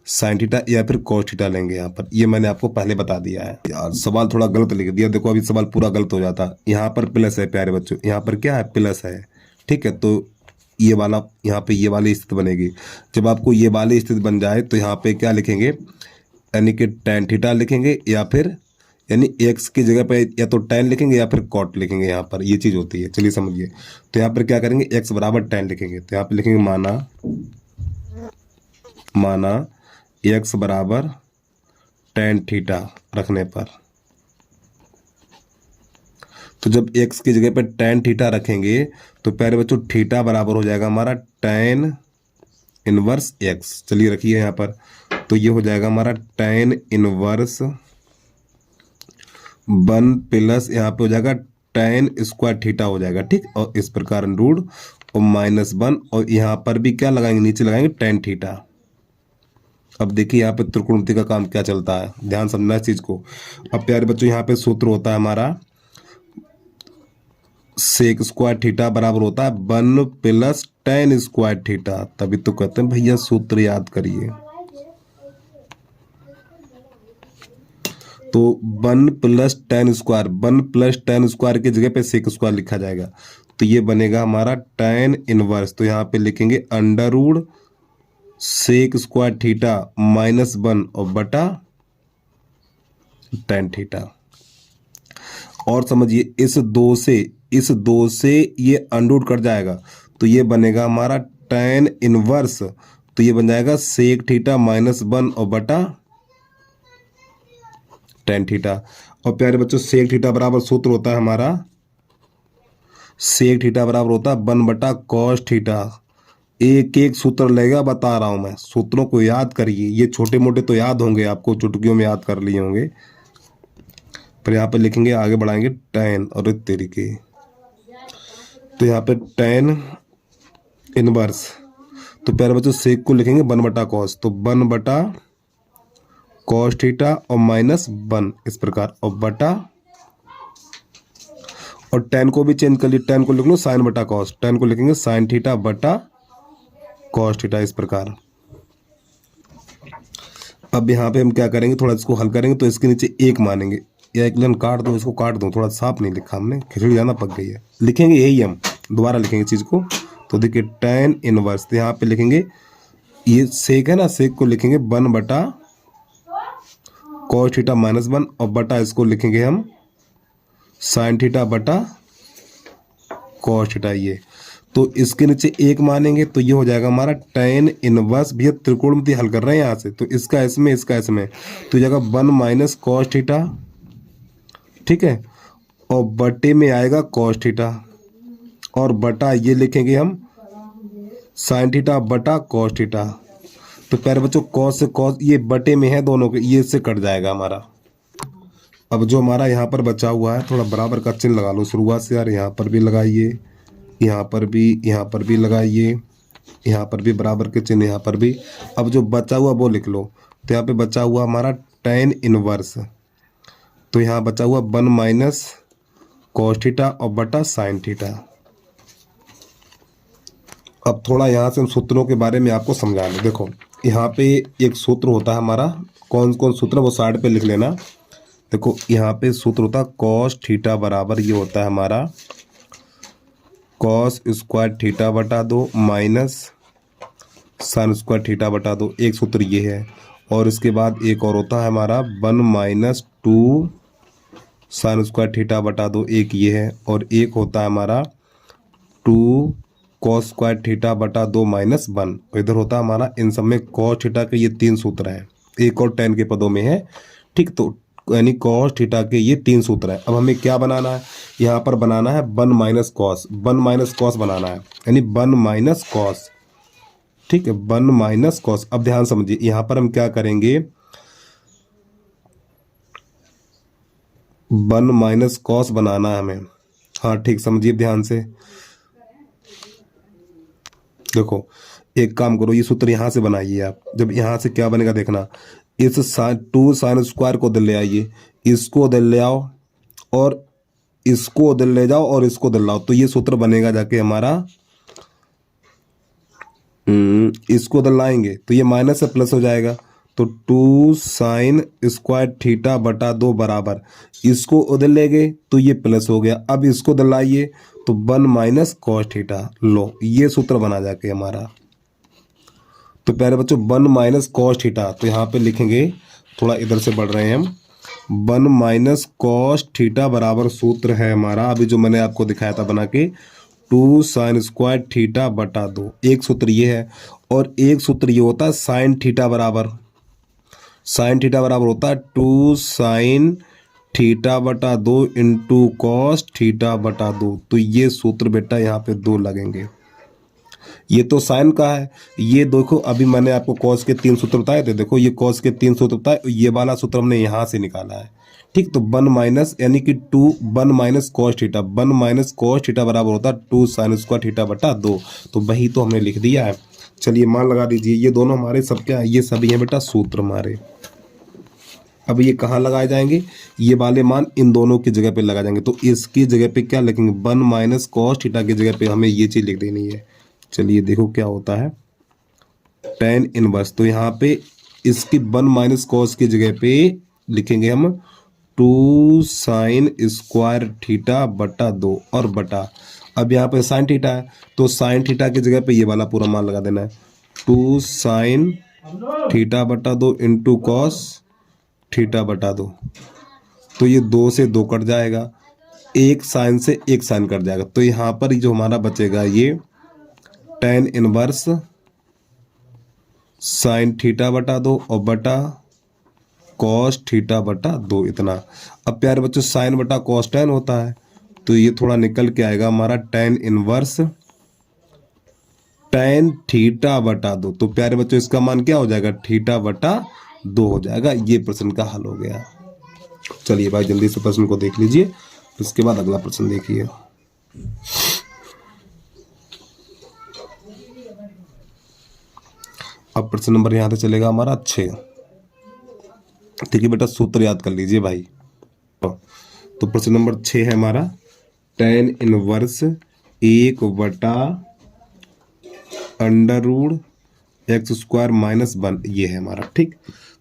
साइन थीटा, या फिर cos थीटा लेंगे। यहाँ पर ये मैंने आपको पहले बता दिया है यार। सवाल थोड़ा गलत लिख दिया, देखो अभी सवाल पूरा गलत हो जाता। यहाँ पर प्लस है प्यारे बच्चों, यहाँ पर क्या है, प्लस है, ठीक है। तो ये वाला, यहाँ पे ये वाली स्थिति बनेगी। जब आपको ये वाली स्थिति बन जाए, तो यहाँ पे क्या लिखेंगे, यानी कि tan थीटा लिखेंगे, या फिर यानी x की जगह पे या तो tan लिखेंगे या फिर cot लिखेंगे। यहाँ पर ये चीज़ होती है, चलिए समझिए। तो यहाँ पर क्या करेंगे, x बराबर tan लिखेंगे, तो यहाँ पे लिखेंगे माना x बराबर tan थीटा रखने पर। तो जब x की जगह पे tan थीटा रखेंगे, तो प्यारे बच्चों थीटा बराबर हो जाएगा हमारा tan इनवर्स x। चलिए रखिए यहाँ पर, तो ये हो जाएगा हमारा tan इनवर्स 1 प्लस यहाँ पे हो जाएगा tan स्क्वायर थीटा हो जाएगा, ठीक। और इस प्रकार रूट और -1, और यहाँ पर भी क्या लगाएंगे, नीचे लगाएंगे tan थीटा। अब देखिए यहाँ पे त्रिकोणमिति का काम क्या चलता है, ध्यान समझना इस चीज को। अब प्यारे बच्चों यहाँ पे सूत्र होता है हमारा सेक स्क्वायर थीटा बराबर होता है 1 प्लस tan स्क्वायर थीटा। तभी तो कहते हैं भैया सूत्र याद करिए। तो 1 plus tan square, 1 plus tan square की जगह पे सेक स्क्वायर लिखा जाएगा, तो ये बनेगा हमारा tan इनवर्स। तो यहाँ पे लिखेंगे under root sec square theta -1 और बटा tan थीटा। और समझिए इस दो से ये अंडर कट जाएगा, तो ये बनेगा हमारा tan इनवर्स। तो ये बन जाएगा सेक थीटा -1 और बटा tan थीटा। और प्यारे बच्चों सेक थीटा बराबर सूत्र होता है हमारा, सेक थीटा बराबर होता है 1 बटा कॉस थीटा। एक एक सूत्र लगेगा, बता रहा हूं मैं, सूत्रों को याद करिए। ये छोटे मोटे तो याद होंगे, आपको चुटकियों में याद कर लिए होंगे, पर यहाँ पे लिखेंगे, आगे बढ़ाएंगे tan और इस तरीके। तो यहाँ पे tan इनवर्स, तो प्यारे बच्चों सेक को लिखेंगे 1 बटा कॉस, तो 1 बटा कॉस थीटा और -1 इस प्रकार, और बटा, और tan को भी चेंज कर लिए, tan को लिख लो साइन बटा कॉस, tan को लिखेंगे साइन थीटा बटा कॉस थीटा इस प्रकार। अब यहाँ पे हम क्या करेंगे, थोड़ा इसको हल करेंगे, तो इसके नीचे 1 मानेंगे, या एक लाइन काट दो, इसको काट दो, थोड़ा साफ नहीं लिखा हमने, खिचड़ी जाना पक गई है, लिखेंगे यही हम, दोबारा लिखेंगे चीज़ को। तो देखिए tan इनवर्स, तो यहाँ पे लिखेंगे, ये सेक है ना, सेक को लिखेंगे 1 बटा कॉस थीटा -1 और बटा इसको लिखेंगे हम साइन थीटा बटा कॉस थीटा। ये तो इसके नीचे 1 मानेंगे, तो ये हो जाएगा हमारा tan इनवर्स। भैया त्रिकोणमिति हल कर रहे हैं यहाँ से, तो इसका इसमें, इसका इसमें, तो जाएगा 1 माइनस कॉस थीटा, ठीक है, और बटे में आएगा कॉस थीटा, और बटा ये लिखेंगे हम साइन थीटा बटा कॉस थीटा। तो प्यारे बच्चों कॉस से कॉस, ये बटे में है दोनों के, ये इससे कट जाएगा हमारा। अब जो हमारा यहाँ पर बचा हुआ है, थोड़ा बराबर का चिन्ह लगा लो शुरुआत से यार, यहाँ पर भी लगाइए, यहाँ पर भी लगाइए, यहाँ पर भी बराबर के चिन्ह, यहाँ पर भी। अब जो बचा हुआ वो लिख लो, तो यहाँ पे बचा हुआ हमारा tan इनवर्स, तो यहाँ बचा हुआ 1 माइनस कॉस थीटा और बटा साइन थीटा। अब थोड़ा यहाँ से हम सूत्रों के बारे में आपको समझा लें। देखो यहाँ पे एक सूत्र होता है हमारा, कौन कौन सूत्र, वो साइड पे लिख लेना। देखो यहाँ पे सूत्र होता है कॉस थीटा बराबर, ये होता है हमारा कॉस स्क्वायर थीटा बटा 2 माइनस साइन स्क्वायर थीटा बटा 2, एक सूत्र ये है। और इसके बाद एक और होता है हमारा 1 माइनस 2 साइन स्क्वायर थीटा बटा 2, एक ये है। और एक होता है हमारा 2 कॉस स्क्वायर थीटा बटा 2 माइनस 1, इधर होता है हमारा, इन सब में कॉस थीटा के ये 3 सूत्र हैं, एक और tan के पदों में है, ठीक। तो यानी कॉस थीटा के ये 3 सूत्र हैं। अब हमें क्या बनाना है, यहाँ पर बनाना है 1 माइनस कॉस, 1 माइनस कॉस बनाना है, यानी 1 माइनस कॉस, ठीक है, 1 माइनस कॉस। अब ध्यान समझिए, यहाँ पर हम क्या करेंगे, 1 माइनस कॉस बनाना है हमें, हाँ ठीक, समझिए ध्यान से। देखो एक काम करो, ये सूत्र यहाँ से बनाइए आप, जब यहाँ से क्या बनेगा देखना, इस 2 साइन स्क्वायर को इधर ले आइए, इसको इधर ले आओ, और इसको इधर ले जाओ, और इसको इधर लाओ, तो ये सूत्र बनेगा जाके हमारा, इसको इधर लाएंगे तो ये माइनस से प्लस हो जाएगा, तो 2 साइन स्क्वायर थीटा बटा 2 बराबर, इसको उधर ले गए तो ये प्लस हो गया, अब इसको उधर लाइए तो 1 माइनस कॉस थीटा, लो ये सूत्र बना जाके हमारा। तो प्यारे बच्चों 1 माइनस कॉस थीटा, तो यहाँ पे लिखेंगे, थोड़ा इधर से बढ़ रहे हैं हम, 1 माइनस कॉस थीटा बराबर सूत्र है हमारा, अभी जो मैंने आपको दिखाया था बना के, 2 साइन स्क्वायर थीटा बटा 2, एक सूत्र ये है। और एक सूत्र ये होता है साइन थीटा बराबर, साइन थीटा बराबर होता है 2 साइन थीटा बटा 2 इंटू कॉस थीटा बटा 2, तो ये सूत्र बेटा यहाँ पे 2 लगेंगे। ये तो साइन का है, ये देखो अभी मैंने आपको कॉस के 3 सूत्र बताए थे, देखो ये कॉस के 3 सूत्र बताए, ये वाला सूत्र हमने यहाँ से निकाला है, ठीक। तो 1 माइनस यानी कि 1 minus cos theta, 1 minus cos theta बराबर होता है 2 साइन स्क्वायर थीटा बटा 2, तो वही तो हमने लिख दिया है। चलिए मान लगा दीजिए, ये दोनों हमारे सब क्या है, ये सभी हैं बेटा सूत्र हमारे। अब ये कहाँ लगाए जाएंगे, ये वाले मान इन दोनों की जगह पे लगा जाएंगे। तो इसकी जगह पे क्या लिखेंगे, 1 माइनस कॉस थीटा की जगह पे हमें ये चीज़ लिख देनी है। चलिए देखो क्या होता है, tan इनवर्स। तो यहाँ पे इसकी 1 माइनस कॉस की जगह पे लिखेंगे हम 2 साइन स्क्वायर थीटा बटा 2 और बटा, अब यहाँ पे साइन थीटा है तो साइन थीटा की जगह पे ये वाला पूरा मान लगा देना है, 2 साइन थीटा बटा 2 इंटू कॉस थीटा बटा 2। तो ये 2 से 2 कट जाएगा, एक साइन से एक साइन कट जाएगा। तो यहाँ पर जो हमारा बचेगा ये tan इनवर्स साइन थीटा बटा 2 और बटा कॉस थीटा बटा 2 इतना। अब प्यारे बच्चों साइन बटा कॉस tan होता है, तो ये थोड़ा निकल के आएगा हमारा tan इनवर्स tan थीटा बटा 2। तो प्यारे बच्चों इसका मान क्या हो जाएगा, थीटा बटा 2 हो जाएगा। ये प्रश्न का हल हो गया। चलिए भाई जल्दी से प्रश्न को देख लीजिए, उसके बाद अगला प्रश्न देखिए। अब प्रश्न नंबर यहाँ से चलेगा हमारा 6। ठीक है बेटा, सूत्र याद कर लीजिए भाई। तो प्रश्न नंबर 6 है हमारा tan इनवर्स 1 बटा under root x square minus 1, ये है हमारा। ठीक,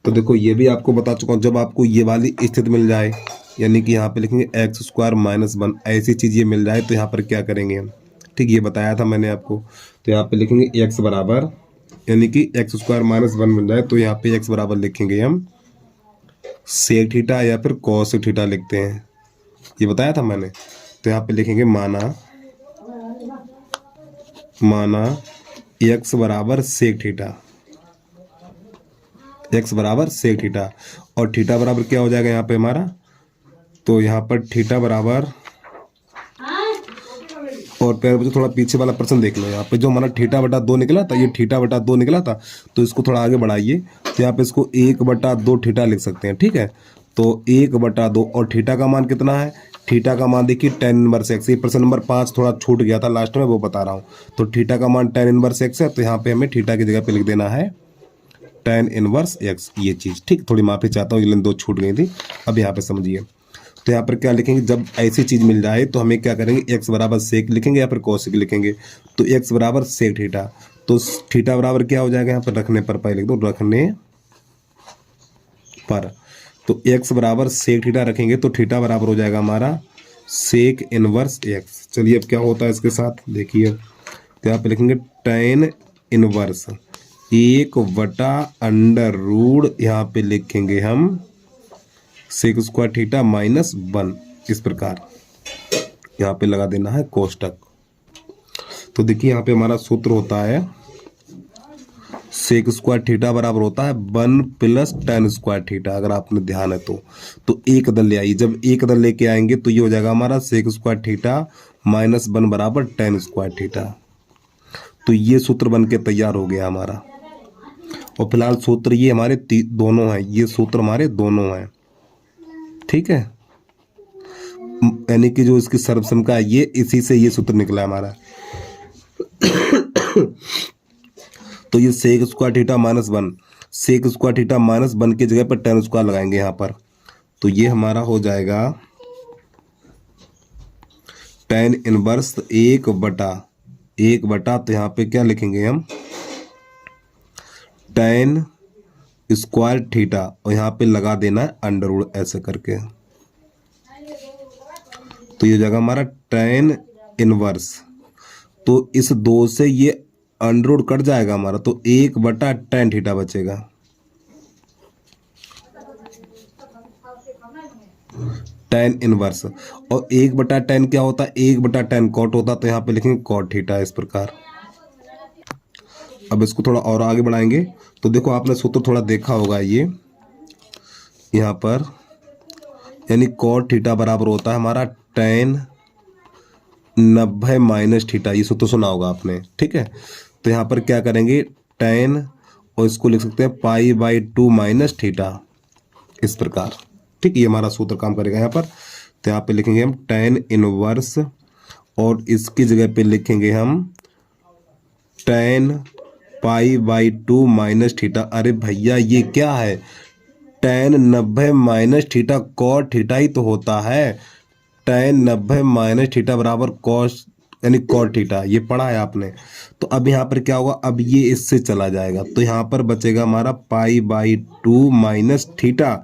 तो देखो ये भी आपको बता चुका हूँ, जब आपको ये वाली स्थिति मिल जाए, यानी कि यहाँ पे लिखेंगे एक्स स्क्वायर माइनस 1, ऐसी चीज़ ये मिल जाए तो यहाँ पर क्या करेंगे हम। ठीक, ये बताया था मैंने आपको। तो यहाँ पे लिखेंगे एक्स बराबर, यानी कि एक्स स्क्वायर माइनस 1 मिल जाए तो यहाँ पे एक्स बराबर लिखेंगे हम सेक थीटा या फिर कॉस थीटा लिखते हैं, ये बताया था मैंने। तो यहाँ पे लिखेंगे माना एक्स बराबर सेक थीटा, एक्स बराबर सेक थीटा, और थीटा बराबर क्या हो जाएगा यहाँ पे हमारा, तो यहाँ पर थीटा बराबर, और प्यारे बच्चों थोड़ा पीछे वाला प्रश्न देख लो, यहाँ पे जो हमारा थीटा बटा 2 निकला था, ये थीटा बटा 2 निकला था, तो इसको थोड़ा आगे बढ़ाइए, तो यहाँ पे इसको 1 बटा 2 थीटा लिख सकते हैं। ठीक है, तो 1 बटा 2, और थीटा का मान कितना है, थीटा का मान देखिए tan इनवर्स एक्स। ये प्रश्न नंबर 5 थोड़ा छूट गया था लास्ट में, वो बता रहा हूँ। तो थीटा का मान tan इनवर्स एक्स है, तो यहाँ पे हमें थीटा की जगह पे लिख देना है tan इनवर्स एक्स, ये चीज़। ठीक, थोड़ी माफी चाहता हूँ, ये 2 छूट गई थी, अब यहाँ पे समझिए। तो यहाँ पर क्या लिखेंगे, जब ऐसी चीज़ मिल जाए तो हमें क्या करेंगे, एक्स बराबर सेक लिखेंगे या फिर कॉसेक लिखेंगे। तो एक्स बराबर सेक थीटा, तो थीटा बराबर क्या हो जाएगा, यहाँ पर रखने पर पहले लिख दो, रखने पर। तो एक्स बराबर सेक थीटा रखेंगे तो थीटा बराबर हो जाएगा हमारा सेक इनवर्स एक्स। चलिए अब क्या होता है इसके साथ देखिए, तो यहाँ पे लिखेंगे tan इनवर्स 1 बटा अंडर रूट, यहाँ पे लिखेंगे हम सेक स्क्वायर थीटा माइनस 1, इस प्रकार यहाँ पे लगा देना है कोष्टक। तो देखिए यहाँ पे हमारा सूत्र होता है सेक स्क्वायर थीटा बराबर होता है 1 प्लस tan स्क्वायर थीटा। अगर आपने ध्यान है तो एक अदर ले आइए, जब एक अदर लेके आएंगे तो ये हो जाएगा हमारा सेक स्क्वायर थीटा माइनस 1 बराबर tan स्क्वायर थीटा। तो ये सूत्र बन के तैयार हो गया हमारा। और फिलहाल सूत्र ये हमारे दोनों हैं, ये सूत्र हमारे दोनों हैं। ठीक है, यानी कि जो इसकी सर्वसम है ये, इसी से ये सूत्र निकला हमारा। तो ये sec square theta minus 1, sec square theta minus 1 की जगह पर tan स्क्वायर लगाएंगे यहाँ पर, तो ये हमारा हो जाएगा tan इनवर्स 1 बटा, तो यहाँ पे क्या लिखेंगे हम tan स्क्वायर थीटा, और यहाँ पे लगा देना है अंडर रूट ऐसे करके। तो ये जगह हमारा tan इनवर्स, तो इस 2 से ये अंडर रूट कट जाएगा हमारा, तो 1 बटा tan थीटा बचेगा। tan इनवर्स, और 1 बटा tan क्या होता है, 1 बटा tan कॉट होता, तो यहाँ पे लिखेंगे कॉट थीटा इस प्रकार। अब इसको थोड़ा और आगे बढ़ाएंगे, तो देखो आपने सूत्र थोड़ा देखा होगा ये यहाँ पर, यानी कॉट थीटा बराबर होता है हमारा tan 90 माइनस थीटा, ये सूत्र सुना होगा आपने। ठीक है, तो यहाँ पर क्या करेंगे tan, और इसको लिख सकते हैं π/2 माइनस थीटा इस प्रकार। ठीक, ये हमारा सूत्र काम करेगा यहाँ पर। तो यहाँ पे लिखेंगे हम tan इनवर्स, और इसकी जगह पे लिखेंगे हम tan π/2 माइनस थीटा। अरे भैया ये क्या है, tan 90 minus theta cot theta ही तो होता है। tan 90 माइनस थीटा बराबर कॉस यानी कॉट थीटा, ये पढ़ा है आपने। तो अब यहाँ पर क्या होगा, अब ये इससे चला जाएगा तो यहाँ पर बचेगा हमारा π/2 माइनस थीटा।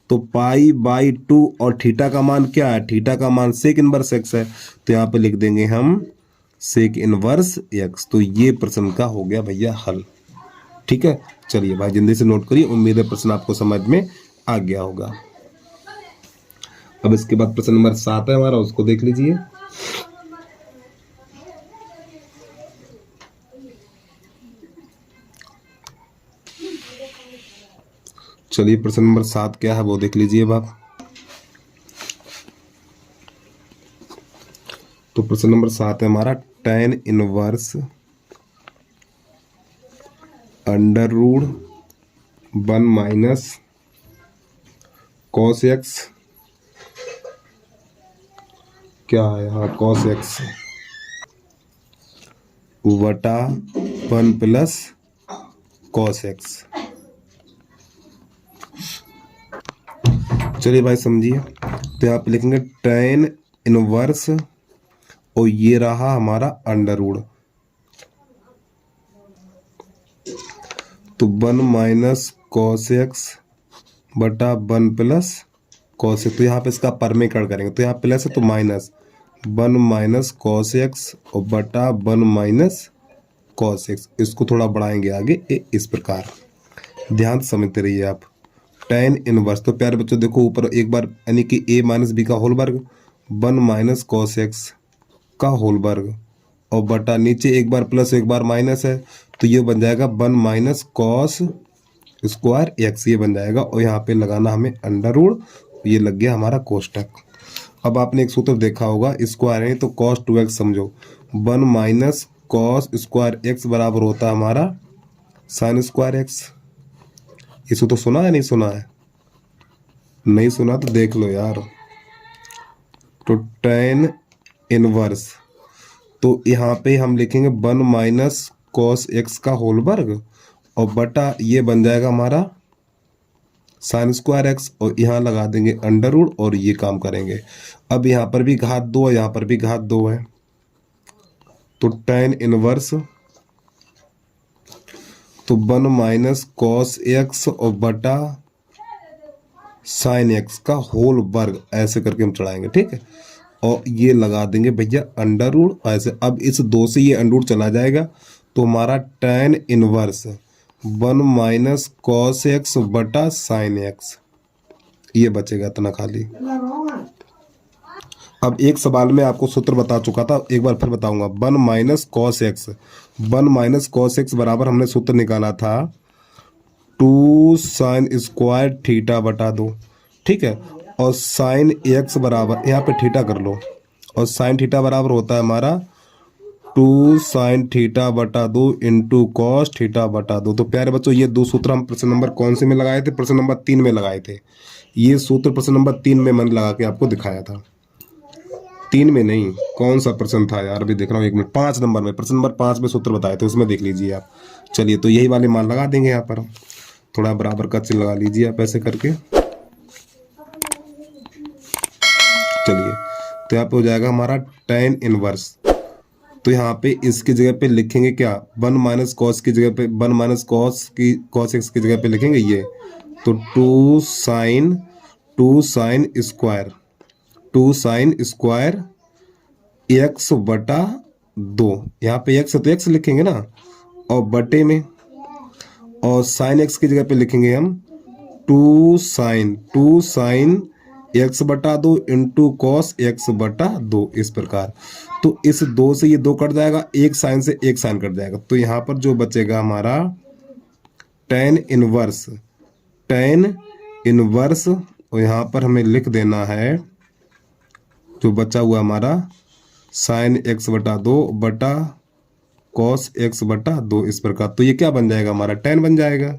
तो π/2 और थीटा का मान क्या है, थीटा का मान सेक इनवर्स एक्स है, तो यहाँ पे लिख देंगे हम सेक इनवर्स एक्स। तो ये प्रश्न का हो गया भैया हल। ठीक है, चलिए भाई जल्दी से नोट करिए, उम्मीद है प्रश्न आपको समझ में आ गया होगा। अब इसके बाद प्रश्न नंबर 7 है हमारा, उसको देख लीजिए। चलिए प्रश्न नंबर 7 क्या है वो देख लीजिए अब आप। तो प्रश्न नंबर 7 है हमारा tan inverse under root 1 minus cos x, क्या है यहाँ कॉस एक्स बटा 1 प्लस कॉस एक्स। चलिए भाई समझिए, तो यहाँ पे लिखेंगे tan इनवर्स और ये रहा हमारा अंडर रूट, तो 1 माइनस कॉस एक्स बटा 1 प्लस कॉस एक्स। तो यहाँ पे इसका परमेकरण करेंगे, तो यहाँ प्लस है तो माइनस 1 माइनस कॉस एक्स और बटा 1 माइनस कॉस एक्स। इसको थोड़ा बढ़ाएंगे आगे इस प्रकार, ध्यान से समझते रहिए आप। tan इनवर्स, तो प्यारे बच्चों देखो ऊपर एक बार यानी कि a माइनस बी का होल वर्ग 1 माइनस कॉस एक्स का होल वर्ग और बटा नीचे एक बार प्लस एक बार माइनस है, तो ये बन जाएगा 1 माइनस कॉस स्क्वायर एक्स, ये बन जाएगा। और यहाँ पे लगाना हमें अंडर रूट, ये लग गया हमारा कोष्टक। अब आपने एक सूत्र देखा होगा, स्क्वायर है तो कॉस 2x समझो, 1 माइनस कॉस स्क्वायर एक्स बराबर होता है हमारा साइन स्क्वायर एक्स। ये सूत्र सुना है नहीं सुना है, नहीं सुना तो देख लो यार। तो tan इनवर्स, तो यहाँ पे हम लिखेंगे 1 माइनस कॉस एक्स का होल वर्ग और बटा ये बन जाएगा हमारा साइन स्क्वायर एक्स और यहाँ लगा देंगे अंडर रूट और ये काम करेंगे। अब यहाँ पर भी घात 2 है, यहाँ पर भी घात 2 है, तो tan इनवर्स तो 1 माइनस कॉस एक्स और बटा साइन एक्स का होल वर्ग, ऐसे करके हम चढ़ाएंगे। ठीक है, और ये लगा देंगे भैया अंडर रूट ऐसे। अब इस 2 से ये अंडर रूट चला जाएगा, तो हमारा tan inverse 1 minus cos x बटा साइन एक्स, ये बचेगा इतना खाली। अब एक सवाल में आपको सूत्र बता चुका था, एक बार फिर बताऊंगा। 1 minus cos x, 1 minus cos x बराबर हमने सूत्र निकाला था 2 साइन स्क्वायर थीटा बटा 2। ठीक है, और साइन एक्स बराबर यहाँ पे थीटा कर लो, और साइन थीटा बराबर होता है हमारा 2 साइन थीटा बटा 2 इंटू कॉस थीटा बटा 2। तो प्यारे बच्चों ये दो सूत्र हम प्रश्न नंबर कौन से में लगाए थे, प्रश्न नंबर 3 में लगाए थे। ये सूत्र प्रश्न नंबर 3 में मैंने लगा के आपको दिखाया था। 3 में नहीं, कौन सा प्रश्न था यार, अभी देख रहा हूँ 1 मिनट, 5 नंबर में, प्रश्न नंबर 5 में सूत्र बताए थे, उसमें देख लीजिए आप। चलिए तो यही वाले मान लगा देंगे यहाँ पर, थोड़ा बराबर का चिन्ह लगा लीजिए आप ऐसे करके। चलिए तो यहाँ पे हो जाएगा हमारा tan इनवर्स, तो यहाँ पे इसकी जगह पे लिखेंगे क्या, 1 माइनस कॉस की जगह पे 1 माइनस कॉस एक्स की जगह पे लिखेंगे ये, तो 2 sine square 2 sine square x बटा 2, यहाँ पे एक्स है तो एक्स लिखेंगे ना, और बटे में, और साइन एक्स की जगह पे लिखेंगे हम 2 साइन एक्स बटा 2 इंटू कॉस एक्स बटा 2, इस प्रकार। तो इस 2 से ये 2 कट जाएगा, एक साइन से एक साइन कट जाएगा, तो यहाँ पर जो बचेगा हमारा tan इनवर्स और यहाँ पर हमें लिख देना है जो बचा हुआ हमारा साइन एक्स बटा 2 बटा कॉस एक्स बटा 2, इस प्रकार। तो ये क्या बन जाएगा हमारा tan बन जाएगा,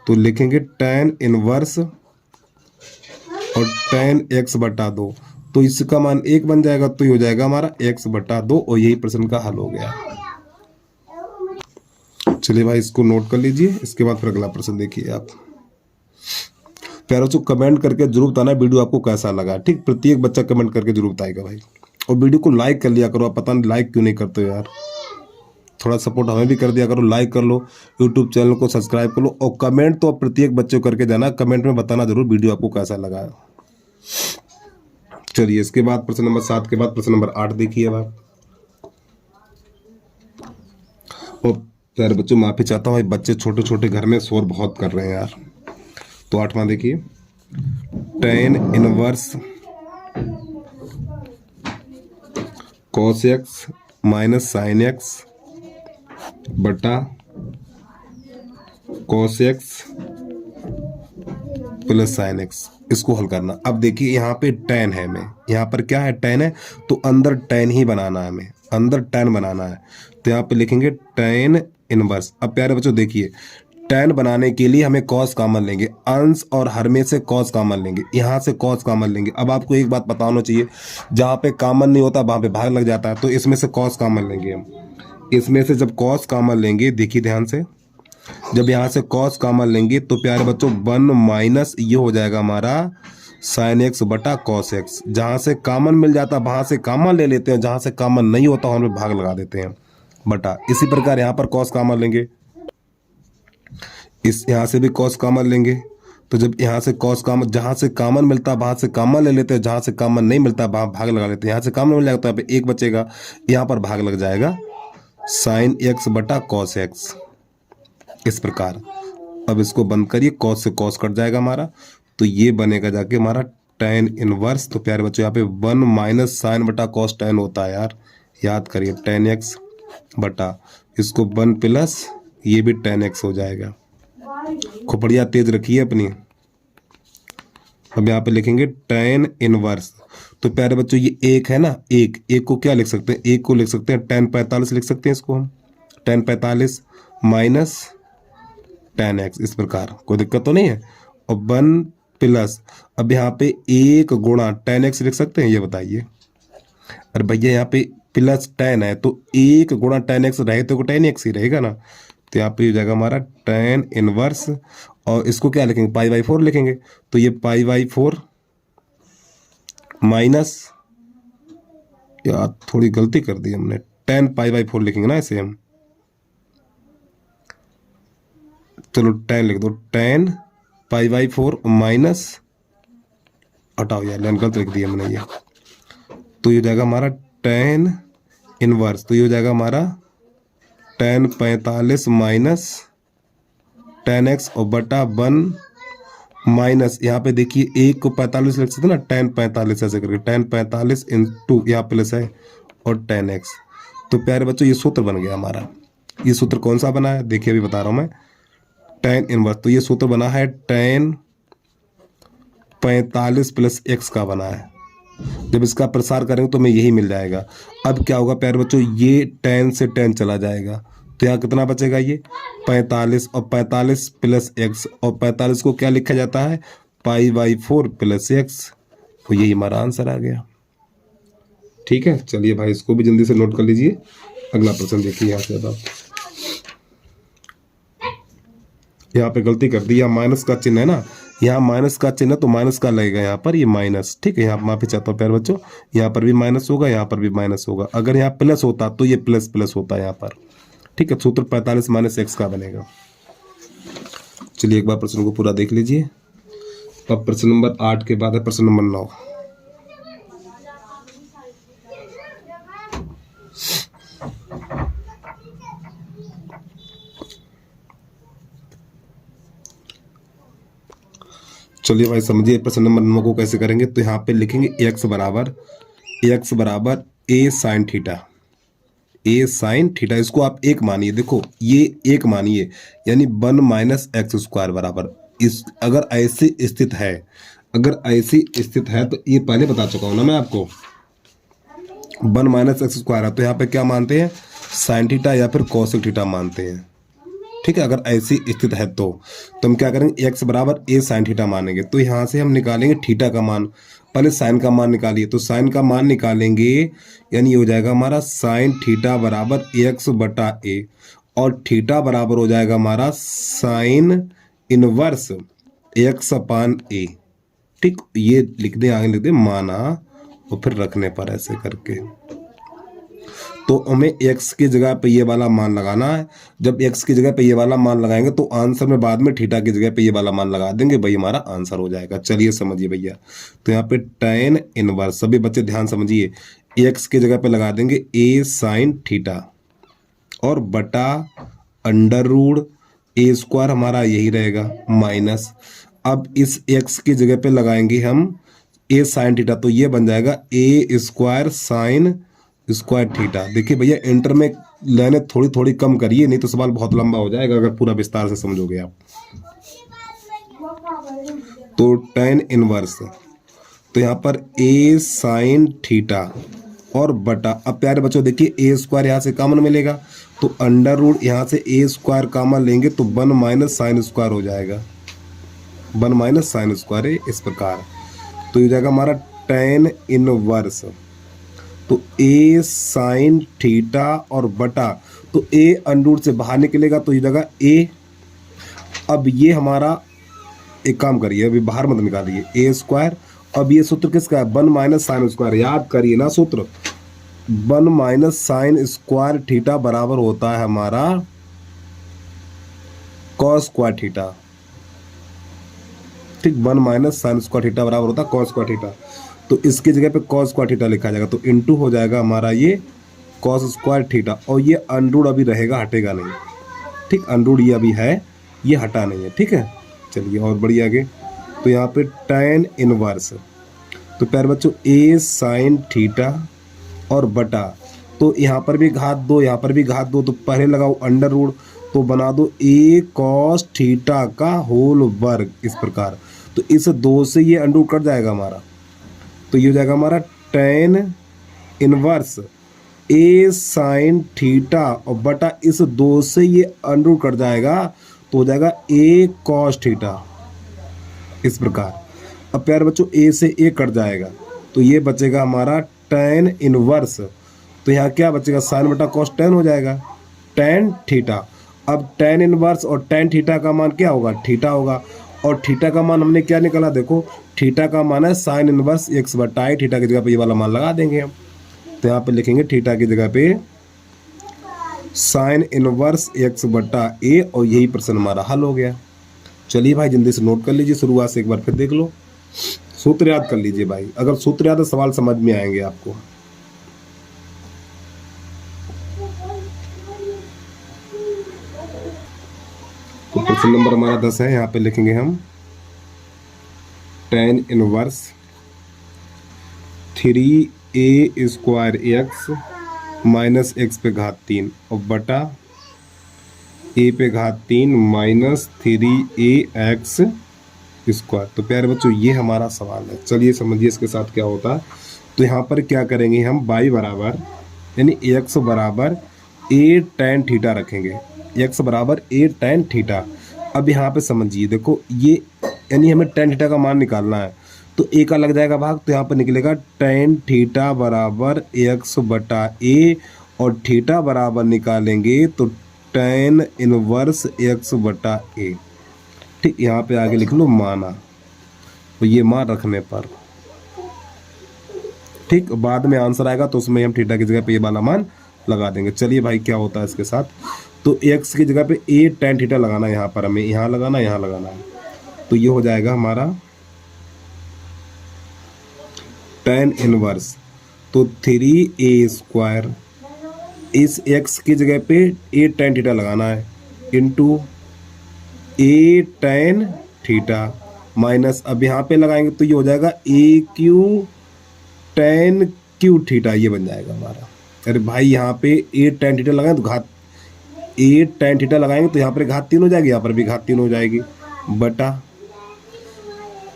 तो लिखेंगे tan इनवर्स और tan x बटा 2, तो इसका मान 1 बन जाएगा, तो ये हो जाएगा हमारा x बटा 2 और यही प्रश्न का हल हो गया। चलिए भाई इसको नोट कर लीजिए, इसके बाद फिर अगला प्रश्न देखिए आप। प्यारों से कमेंट करके जरूर बताना वीडियो आपको कैसा लगा। ठीक, प्रत्येक बच्चा कमेंट करके जरूर बताएगा भाई। और वीडियो को लाइक कर लिया करो, आप पता नहीं लाइक क्यों नहीं करते हो यार, थोड़ा सपोर्ट हमें भी कर दिया करो, लाइक कर लो, यूट्यूब चैनल को सब्सक्राइब कर लो, और कमेंट तो प्रत्येक बच्चे को करके जाना, कमेंट में बताना जरूर वीडियो आपको कैसा लगा। चलिए इसके बाद प्रश्न नंबर 7 के बाद प्रश्न नंबर 8 देखिए अब आप। और प्यारे बच्चों माफी चाहता हूँ, बच्चे छोटे छोटे घर में शोर बहुत कर रहे हैं यार। तो 8वां देखिए, tan inverse cos x minus sine x बटा cos x plus sine x, इसको हल करना। अब देखिए यहाँ पे tan है, हमें यहाँ पर क्या है, tan है, तो अंदर tan ही बनाना है, हमें अंदर tan बनाना है। तो यहाँ पे लिखेंगे tan इनवर्स। अब प्यारे बच्चों देखिए, tan बनाने के लिए हमें cos कॉमन लेंगे, अंश और हर में से cos कॉमन लेंगे, यहाँ से cos कॉमन लेंगे। अब आपको एक बात पता होना चाहिए, जहाँ पे कॉमन नहीं होता वहाँ पे भाग लग जाता है, तो इसमें से cos कॉमन लेंगे हम। इसमें से जब cos कॉमन लेंगे, देखिए ध्यान से, जब यहाँ से cos कॉमन लेंगे तो प्यारे बच्चों 1 माइनस ये हो जाएगा हमारा साइन एक्स बटा cos एक्स। जहाँ से कॉमन मिल जाता है वहाँ से कॉमन ले लेते हैं, जहाँ से कॉमन नहीं होता वहाँ पे भाग लगा देते हैं बटा। इसी प्रकार यहाँ पर cos कॉमन लेंगे, इस यहाँ से भी cos कॉमन लेंगे, तो जब यहाँ से cos कॉमन, जहाँ से कॉमन मिलता है वहाँ से कॉमन ले लेते हैं, जहाँ से कॉमन नहीं मिलता वहाँ भाग लगा लेते हैं। यहाँ से कॉमन मिल जाता है, यहाँ पे एक बचेगा, यहाँ पर भाग लग जाएगा साइन एक्स बटा cos एक्स, इस प्रकार। अब इसको बंद करिए, cos से cos कट जाएगा हमारा, तो ये बनेगा जाके हमारा tan इनवर्स। तो प्यारे बच्चों यहाँ पे 1 माइनस साइन बटा cos tan होता है यार, याद करिए, tan x बटा इसको 1 प्लस ये भी tan x हो जाएगा। खोपड़िया तेज रखिए अपनी। अब यहाँ पे लिखेंगे tan इनवर्स। तो प्यारे बच्चों ये एक है ना, एक को क्या लिख सकते हैं, एक को लिख सकते हैं tan 45 लिख सकते हैं इसको हम, tan 45 माइनस tan x, इस प्रकार, कोई दिक्कत तो नहीं है। और 1 प्लस, अब यहाँ पे एक गुणा tan x लिख सकते हैं, ये बताइए। अरे भैया यहाँ पे प्लस tan है, तो एक गुणा tan x रहे तो tan x ही रहेगा ना। तो यहाँ पे हो जाएगा हमारा tan इनवर्स, और इसको क्या लिखेंगे, π/4 लिखेंगे। तो ये π/4 माइनस, यार थोड़ी गलती कर दी हमने, tan π/4 लिखेंगे ना इसे हम, चलो tan लिख दो, tan π/4 माइनस, हटाओ यार लाइन गलत लिख दी हमने ये। तो ये हो जाएगा हमारा tan इनवर्स, तो ये हो जाएगा हमारा tan 45 माइनस tan x और बटा 1 माइनस, यहाँ पे देखिए एक को 45 लिख सकते ना, tan 45 ऐसे करके, tan 45 इंटू यहाँ प्लस है और tan x। तो प्यारे बच्चों ये सूत्र बन गया हमारा। ये सूत्र कौन सा बना है, देखिए अभी बता रहा हूँ मैं, tan इनवर्स। तो ये सूत्र बना है tan 45 प्लस x का बना है। जब इसका प्रसार करेंगे तो हमें यही मिल जाएगा। अब क्या होगा प्यारे बच्चों, ये tan से tan चला जाएगा, तो यहाँ कितना बचेगा, ये 45 और 45 प्लस x, और 45 को क्या लिखा जाता है, π/4 प्लस x। तो यही हमारा आंसर आ गया। ठीक है, चलिए भाई इसको भी जल्दी से नोट कर लीजिए। अगला प्रश्न देखिए, यहाँ से अब यहाँ पे गलती कर दी, यहाँ माइनस का चिन्ह है ना, यहाँ माइनस का चिन्ह, तो माइनस का लगेगा यहाँ पर, ये माइनस। ठीक है, यहाँ माफी चाहता हूँ प्यारे बच्चों, यहाँ पर भी माइनस होगा, यहाँ पर भी माइनस होगा। अगर यहाँ प्लस होता तो ये प्लस प्लस होता यहाँ पर। ठीक है, सूत्र 45 माइनस x का बनेगा। चलिए एक बार प्रश्न को पूरा देख लीजिए। अब प्रश्न नंबर 8 के बाद है प्रश्न नंबर 9। चलिए भाई समझिए प्रश्न नंबर 9 को कैसे करेंगे। तो यहाँ पे लिखेंगे x बराबर a sine theta, A sine theta, इसको आप एक मानिए। देखो ये एक मानिए, यानी 1 माइनस एक्स स्क्वायर बराबर, इस अगर ऐसी स्थित है, तो ये पहले बता चुका हूं ना मैं आपको, 1 माइनस एक्स स्क्वायर है, तो यहाँ पे क्या मानते हैं, साइन थीटा या फिर कोसेक थीटा मानते हैं। ठीक है, अगर ऐसी स्थिति है तो हम क्या करेंगे, x बराबर a साइन थीटा मानेंगे। तो यहाँ से हम निकालेंगे थीटा का मान, पहले साइन का मान निकालिए। तो साइन का मान निकालेंगे, यानी हो जाएगा हमारा साइन थीटा बराबर x बटा a, और थीटा बराबर हो जाएगा हमारा साइन इनवर्स एक्स अपान ए। ठीक, ये लिख दे, आगे लिख दे माना और फिर रखने पर ऐसे करके। तो हमें x की जगह पे ये वाला मान लगाना है। जब x की जगह पे ये वाला मान लगाएंगे तो आंसर में बाद में थीटा की जगह पे ये वाला मान लगा देंगे, भाई हमारा आंसर हो जाएगा। चलिए समझिए भैया, तो यहाँ पे tan इनवर्स, सभी बच्चे ध्यान समझिए, x की जगह पे लगा देंगे a साइन थीटा और बटा अंडर रूट ए स्क्वायर, हमारा यही रहेगा माइनस। अब इस x की जगह पे लगाएंगे हम a साइन थीटा, तो ये बन जाएगा a square sine square theta. देखिए भैया इंटर में लाइनें थोड़ी थोड़ी कम करिए, नहीं तो सवाल बहुत लंबा हो जाएगा अगर पूरा विस्तार से समझोगे आप। तो tan इनवर्स, तो यहाँ पर a साइन थीटा और बटा, अब प्यारे बच्चों देखिए ए स्क्वायर यहाँ से कॉमन मिलेगा, तो अंडर रूट यहाँ से ए स्क्वायर कॉमन लेंगे तो 1 माइनस साइन स्क्वायर हो जाएगा, 1 माइनस साइन स्क्वायर है इस प्रकार। तो ये जाएगा हमारा tan इनवर्स, तो ए साइन थीटा और बटा, तो ए अंडर रूट से बाहर निकलेगा तो ये जगह ए। अब ये हमारा एक काम करिए, अभी बाहर मत निकालिए, ए स्क्वायर। अब ये सूत्र किसका है, 1 माइनस साइन स्क्वायर, याद करिए ना सूत्र, 1 माइनस साइन स्क्वायर थीटा बराबर होता है हमारा कॉस स्क्वायर थीटा। ठीक, 1 माइनस साइन स्क्वायर थीटा बराबर होता है कॉस स्क्वायर थीटा, तो इसकी जगह पे कॉस स्क्वायर थीटा लिखा जाएगा, तो इनटू हो जाएगा हमारा ये कॉस स्क्वायर थीटा, और ये अंडरूट अभी रहेगा, हटेगा नहीं। ठीक, अंडरूट ये अभी है, ये हटा नहीं है। ठीक है, चलिए और बढ़िया आगे। तो यहाँ पे tan इनवर्स, तो प्यारे बच्चों a साइन थीटा और बटा, तो यहाँ पर भी घात दो, यहाँ पर भी घात दो, तो पहले लगाओ अंडर रूट, तो बना दो a कॉस थीटा का होल वर्ग इस प्रकार। तो इस 2 से ये अंडर कट जाएगा हमारा, तो ये हो जाएगा हमारा tan inverse a sine theta और बटा इस 2 से ये अंडर कट जाएगा, तो हो जाएगा a कॉस थीटा इस प्रकार। अब प्यारे बच्चों a से a कट जाएगा, तो ये बचेगा हमारा tan इनवर्स, तो यहाँ क्या बचेगा, साइन बटा कॉस tan हो जाएगा, tan थीटा। अब tan इनवर्स और tan थीटा का मान क्या होगा, थीटा होगा, और थीटा का मान हमने क्या निकाला, देखो थीटा का मान है साइन इनवर्स x बटा ए, थीटा की जगह पे ये वाला मान लगा देंगे हम, तो यहाँ पे लिखेंगे थीटा की जगह पे साइन इनवर्स x बटा ए, और यही प्रश्न हमारा हल हो गया। चलिए भाई जल्दी से नोट कर लीजिए, शुरुआत से एक बार फिर देख लो, सूत्र याद कर लीजिए भाई, अगर सूत्र याद है सवाल समझ में आएंगे आपको। तो प्रश्न नंबर हमारा 10 है, यहाँ पे लिखेंगे हम tan inverse 3a square x minus x पे घात 3 और बटा ए पे घात 3 माइनस 3ax स्क्वायर। तो प्यारे बच्चों ये हमारा सवाल है, चलिए समझिए इसके साथ क्या होता है। तो यहाँ पर क्या करेंगे हम, y बराबर यानी x बराबर a tan थीटा रखेंगे, x बराबर a tan थीटा। अब यहाँ पे समझिए देखो, ये यानी हमें tan थीटा का मान निकालना है, तो a का लग जाएगा भाग, तो यहाँ पर निकलेगा tan थीटा बराबर x बटा a, और थीटा बराबर निकालेंगे तो tan इनवर्स x बटा a। ठीक, यहाँ पे आगे लिख लो माना, तो ये मान रखने पर, ठीक, बाद में आंसर आएगा तो उसमें हम थीटा की जगह पे ये वाला मान लगा देंगे। चलिए भाई क्या होता है इसके साथ, तो x की जगह पे a tan थीटा लगाना है, यहाँ पर हमें यहाँ लगाना है, यहाँ लगाना है, तो ये हो जाएगा हमारा tan इनवर्स, तो 3a स्क्वायर, इस x की जगह पे a tan थीटा लगाना है into a tan theta minus, अब यहाँ पे लगाएंगे तो ये हो जाएगा a Q tan Q theta, ये बन जाएगा हमारा। अरे भाई यहाँ पे a tan थीटा लगाएं तो घात a tan थीटा लगाएंगे तो यहाँ पर घात 3 हो जाएगी, यहाँ पर भी घात 3 हो जाएगी, बटा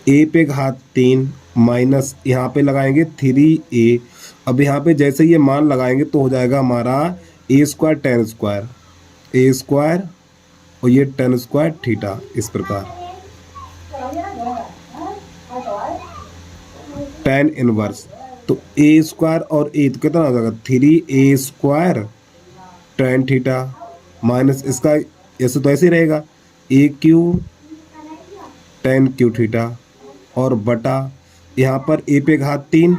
a पे घात 3 माइनस यहाँ पे लगाएंगे 3a। अब यहाँ पे जैसे ये मान लगाएंगे तो हो जाएगा हमारा a square tan square, a square और ये tan स्क्वायर थीटा इस प्रकार, tan इनवर्स, तो a स्क्वायर और a तो कितना हो जाएगा 3a square tan theta minus इसका ऐसे तो ऐसे ही रहेगा a Q tan Q theta और बटा यहाँ पर a पे घात 3,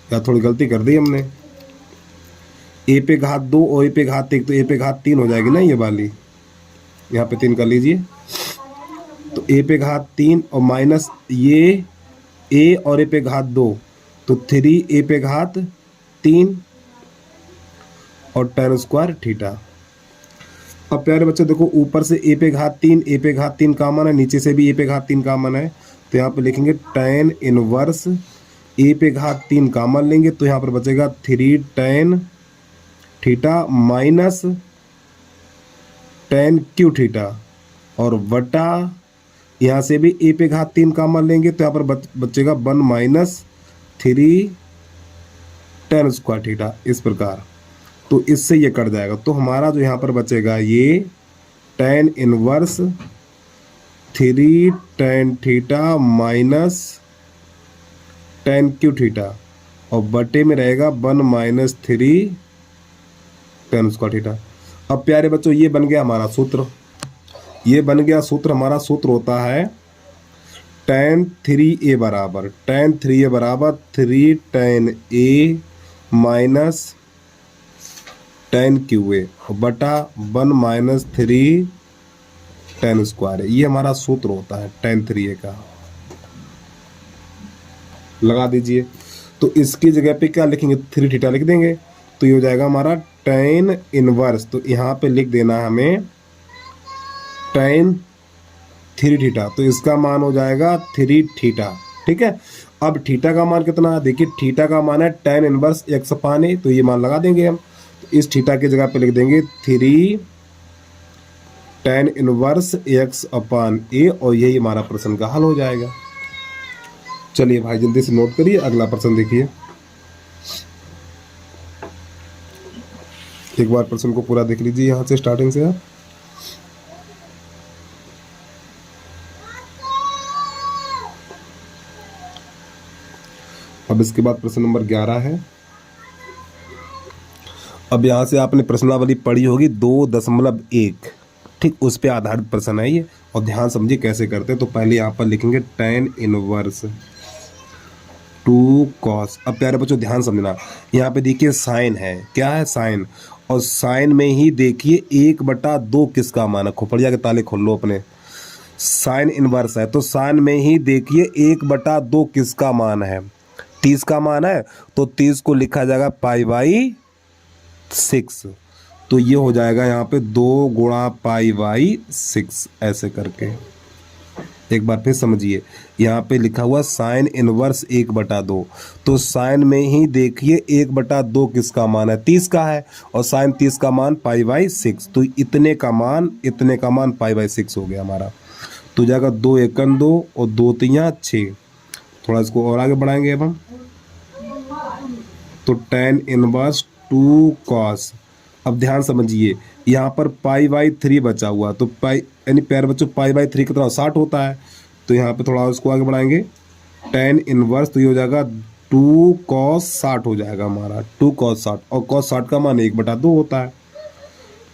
या थोड़ी गलती कर दी हमने, a पे घात 2 और a पे घात 1, तो a पे घात 3 हो जाएगी ना ये वाली, यहाँ पे 3 कर लीजिए। तो a पे घात 3 और माइनस ये a और a पे घात 2, तो 3a पे घात 3 और tan स्क्वायर थीटा। अब प्यारे बच्चों देखो, ऊपर से a पे घात 3, a पे घात 3 कॉमन है, नीचे से भी a पे घात 3 कॉमन है, तो यहाँ पे लिखेंगे tan इनवर्स a पे घात 3 कॉमन लेंगे, तो यहाँ पर बचेगा 3 tan theta minus tan Q theta और बटा यहाँ से भी a पे घात 3 कॉमन लेंगे, तो यहाँ पर बचेगा 1 माइनस 3 tan स्क्वायर थीटा, इस प्रकार। तो इससे ये कट जाएगा, तो हमारा जो यहाँ पर बचेगा ये tan inverse 3 tan theta minus tan Q theta और बटे में रहेगा 1 माइनस 3 tan स्क्वायर थीटा। अब प्यारे बच्चों ये बन गया हमारा सूत्र, ये बन गया सूत्र। हमारा सूत्र होता है tan 3a बराबर 3 tan a minus tan QA बटा 1 माइनस 3 tan स्क्वायर है। ये हमारा सूत्र होता है tan 3a का, लगा दीजिए। तो इसकी जगह पे क्या लिखेंगे, 3 थीटा लिख देंगे, तो ये हो जाएगा हमारा tan इनवर्स। तो यहाँ पे लिख देना है हमें tan 3 थीटा, तो इसका मान हो जाएगा 3 थीटा। ठीक है, अब थीटा का मान कितना है, देखिए थीटा का मान है tan inverse x upon a, तो ये मान लगा देंगे हम। तो इस थीटा की जगह पे लिख देंगे 3 tan inverse x upon a, और यही हमारा प्रश्न का हल हो जाएगा। चलिए भाई जल्दी से नोट करिए, अगला प्रश्न देखिए। एक बार प्रश्न को पूरा देख लीजिए यहाँ से स्टार्टिंग से आप। अब इसके बाद प्रश्न नंबर 11 है। अब यहाँ से आपने प्रश्नावली पढ़ी होगी 2.1, ठीक, उस पे आधारित प्रश्न है ये, और ध्यान समझिए कैसे करते हैं। तो पहले यहाँ पर लिखेंगे tan इनवर्स 2 cos। अब प्यारे बच्चों ध्यान समझना, यहाँ पे देखिए साइन है, क्या है साइन, और साइन में ही देखिए 1/2 किसका मान है, खोपड़िया के ताले खोल लो अपने। साइन इनवर्स है तो साइन में ही देखिए 1/2 किसका मान है, 30 का मान है, तो 30 को लिखा जाएगा π/6। तो ये हो जाएगा यहाँ पे 2 गुणा π/6 ऐसे करके। एक बार फिर समझिए, यहाँ पे लिखा हुआ साइन इनवर्स 1/2, तो साइन में ही देखिए 1/2 किसका मान है, 30 का है, और साइन 30 का मान π/6, तो इतने का मान π/6 हो गया हमारा। तो जाएगा 2 एकन 2 और 2 तियाँ 6। थोड़ा इसको और आगे बढ़ाएंगे अब हम, तो tan इनवर्स 2 cos। अब ध्यान समझिए, यहाँ पर π/3 बचा हुआ, तो पाई यानी प्यारे बच्चों π/3 कितना 60 होता है, तो यहाँ पे थोड़ा उसको आगे बढ़ाएंगे tan इनवर्स, तो ये हो जाएगा 2 cos 60 हो जाएगा हमारा, 2 cos 60, और cos 60 का मान 1/2 होता है।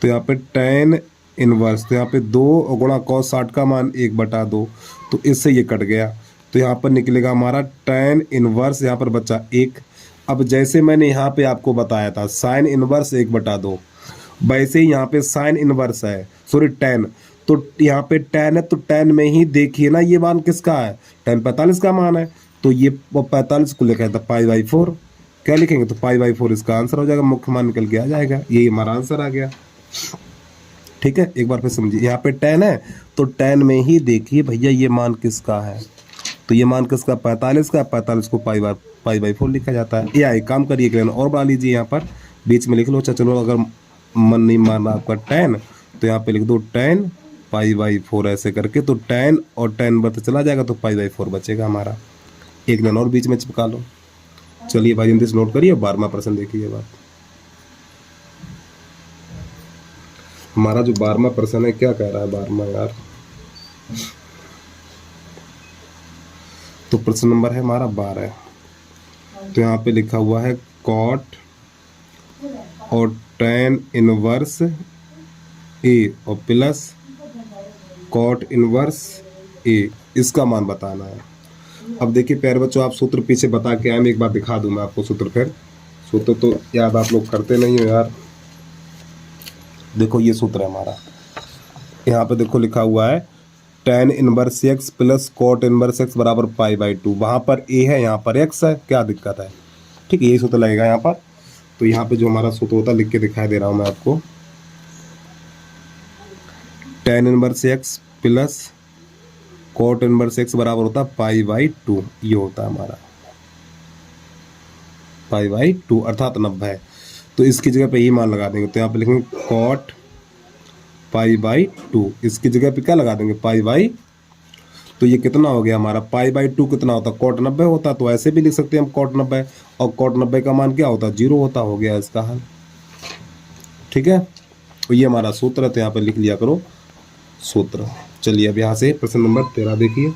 तो यहाँ पे tan इनवर्स, तो यहाँ पे 2 और गुणा cos 60 का मान 1/2, तो इससे ये कट गया। तो यहाँ पर निकलेगा हमारा tan इनवर्स, यहाँ पर बचा 1। अब जैसे मैंने यहाँ पे आपको बताया था साइन इनवर्स 1/2, वैसे ही यहाँ पे साइन इनवर्स है, सॉरी tan, तो यहाँ पे tan है, तो tan में ही देखिए ना ये मान किसका है, tan 45 का मान है, तो ये 45 को लिखा था π/4। क्या लिखेंगे, तो π/4 इसका आंसर हो जाएगा, मुख्य मान निकल के आ जाएगा, यही हमारा आंसर आ गया। ठीक है, एक बार फिर समझिए, यहाँ पे tan है, तो tan में ही देखिए भैया ये मान किसका है, तो ये मान किसका 45 का, 45 को π/4 लिखा जाता है। या एक काम करिए, एक और बढ़ा लीजिए, यहाँ पर बीच में लिख लो। अच्छा चलो, अगर मन नहीं माना आपका tan, तो यहाँ पे लिख दो tan π/4 ऐसे करके, तो tan और tan बर्थ चला जाएगा, तो π/4 बचेगा हमारा। एक लाइन और बीच में चिपका लो। चलिए भाई जल्दी से नोट करिए, 12वां प्रश्न देखिए बात। हमारा जो 12वां प्रश्न है क्या कह रहा है 12वां यार, तो प्रश्न नंबर है हमारा 12। तो यहाँ पे लिखा हुआ है cot और tan इनवर्स a और प्लस cot इनवर्स ए, इसका मान बताना है। अब देखिए प्यारे बच्चों, आप सूत्र पीछे बता के आए, मैं एक बार दिखा दूं मैं आपको सूत्र। फिर सूत्र तो याद आप लोग करते नहीं हो यार। देखो ये सूत्र है हमारा, यहाँ पे देखो लिखा हुआ है tan inverse x plus cot inverse x बराबर π/2। वहाँ पर ए है, यहाँ पर एक्स है, क्या दिक्कत है? ठीक है, यही सूत्र लगेगा यहाँ पर। तो यहाँ पे जो हमारा सूत्र होता है लिख के दिखाई दे रहा हूँ मैं आपको, tan inverse x plus cot inverse x बराबर होता है π/2। ये होता है हमारा π/2 अर्थात 90 है। तो इसकी जगह पे ये मान लगा देंगे, तो यहाँ पे लिखेंगे कॉट π/2, इसकी जगह पे क्या लगा देंगे π/, तो ये कितना हो गया हमारा π/2 कितना होता है, कॉट 90 होता, तो ऐसे भी लिख सकते हैं हम कॉट 90, और कॉट 90 का मान क्या होता है 0 होता। हो गया इसका हल। ठीक है, तो ये हमारा सूत्र है, तो यहाँ पे लिख लिया करो सूत्र। चलिए अब यहाँ से प्रश्न नंबर 13 देखिए।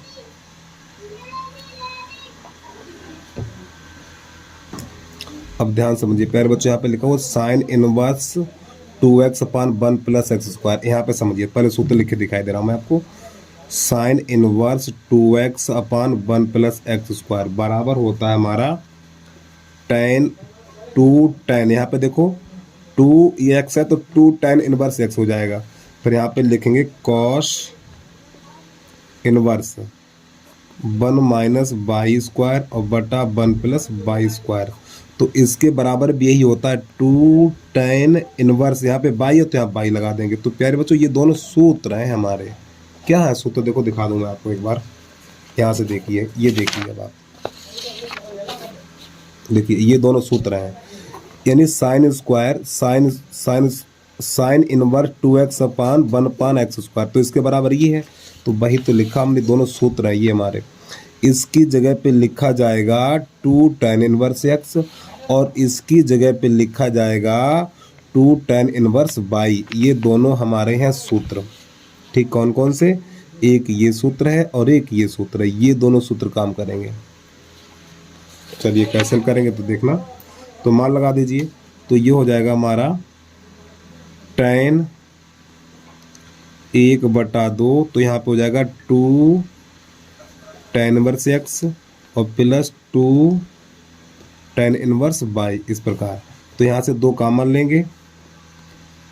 अब ध्यान समझिए प्यारे बच्चों, यहाँ पे लिखा हुआ साइन इनवर्स 2x अपान 1 प्लस एक्स स्क्वायर। यहाँ पे समझिए, पहले सूत्र लिख के दिखाई दे रहा हूँ मैं आपको। साइन इनवर्स 2x अपान 1 प्लस एक्स स्क्वायर बराबर होता है हमारा tan 2tan, यहाँ पे देखो 2x है तो 2tan इनवर्स x हो जाएगा। फिर यहाँ पे लिखेंगे cos inverse 1 minus y square और बटा 1 प्लस वाई स्क्वायर। तो इसके बराबर भी यही होता है 2tan इनवर्स, यहाँ पे बाई है तो यहाँ बाई लगा देंगे। तो प्यारे बच्चों ये दोनों सूत्र हैं हमारे। क्या है सूत्र, देखो दिखा दूंगा आपको एक बार, यहाँ से देखिए, ये देखिए अब आप देखिए, ये दोनों सूत्र हैं, यानी sine square sine inverse 2x अपान 1 अपान एक्स स्क्वायर, तो इसके बराबर ये है। तो वही तो लिखा हमने, दोनों सूत्र हैं ये हमारे। इसकी जगह पे लिखा जाएगा 2tan इनवर्स एक्स, और इसकी जगह पे लिखा जाएगा 2tan इनवर्स y। ये दोनों हमारे हैं सूत्र। ठीक, कौन कौन से? एक ये सूत्र है और एक ये सूत्र है, ये दोनों सूत्र काम करेंगे। चलिए कैंसिल करेंगे तो देखना, तो मान लगा दीजिए, तो ये हो जाएगा हमारा tan 1/2, तो यहाँ पे हो जाएगा 2tan इनवर्स एक्स और प्लस 2tan इनवर्स y, इस प्रकार। तो यहाँ से 2 कॉमन लेंगे,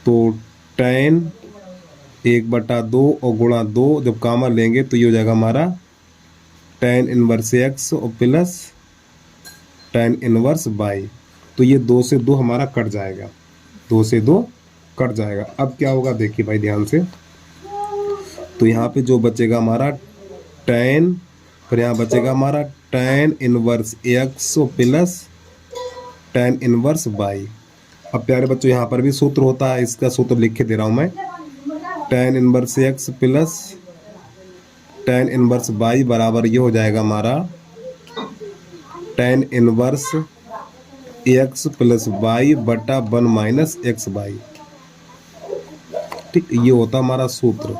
तो tan 1/2 और गुणा 2 जब कॉमन लेंगे तो ये हो जाएगा हमारा tan इनवर्स एक्स और प्लस tan इनवर्स y। तो ये 2 से 2 हमारा कट जाएगा, 2 से 2 कट जाएगा। अब क्या होगा देखिए भाई ध्यान से, तो यहाँ पे जो बचेगा हमारा tan, फिर यहाँ बचेगा हमारा tan inverse x plus tan inverse y। अब प्यारे बच्चों यहाँ पर भी सूत्र होता है, इसका सूत्र लिख के दे रहा हूँ मैं, tan inverse x plus tan inverse y बराबर ये हो जाएगा हमारा tan inverse x plus y बटा 1 माइनस एक्स वाई। ठीक, ये होता हमारा सूत्र।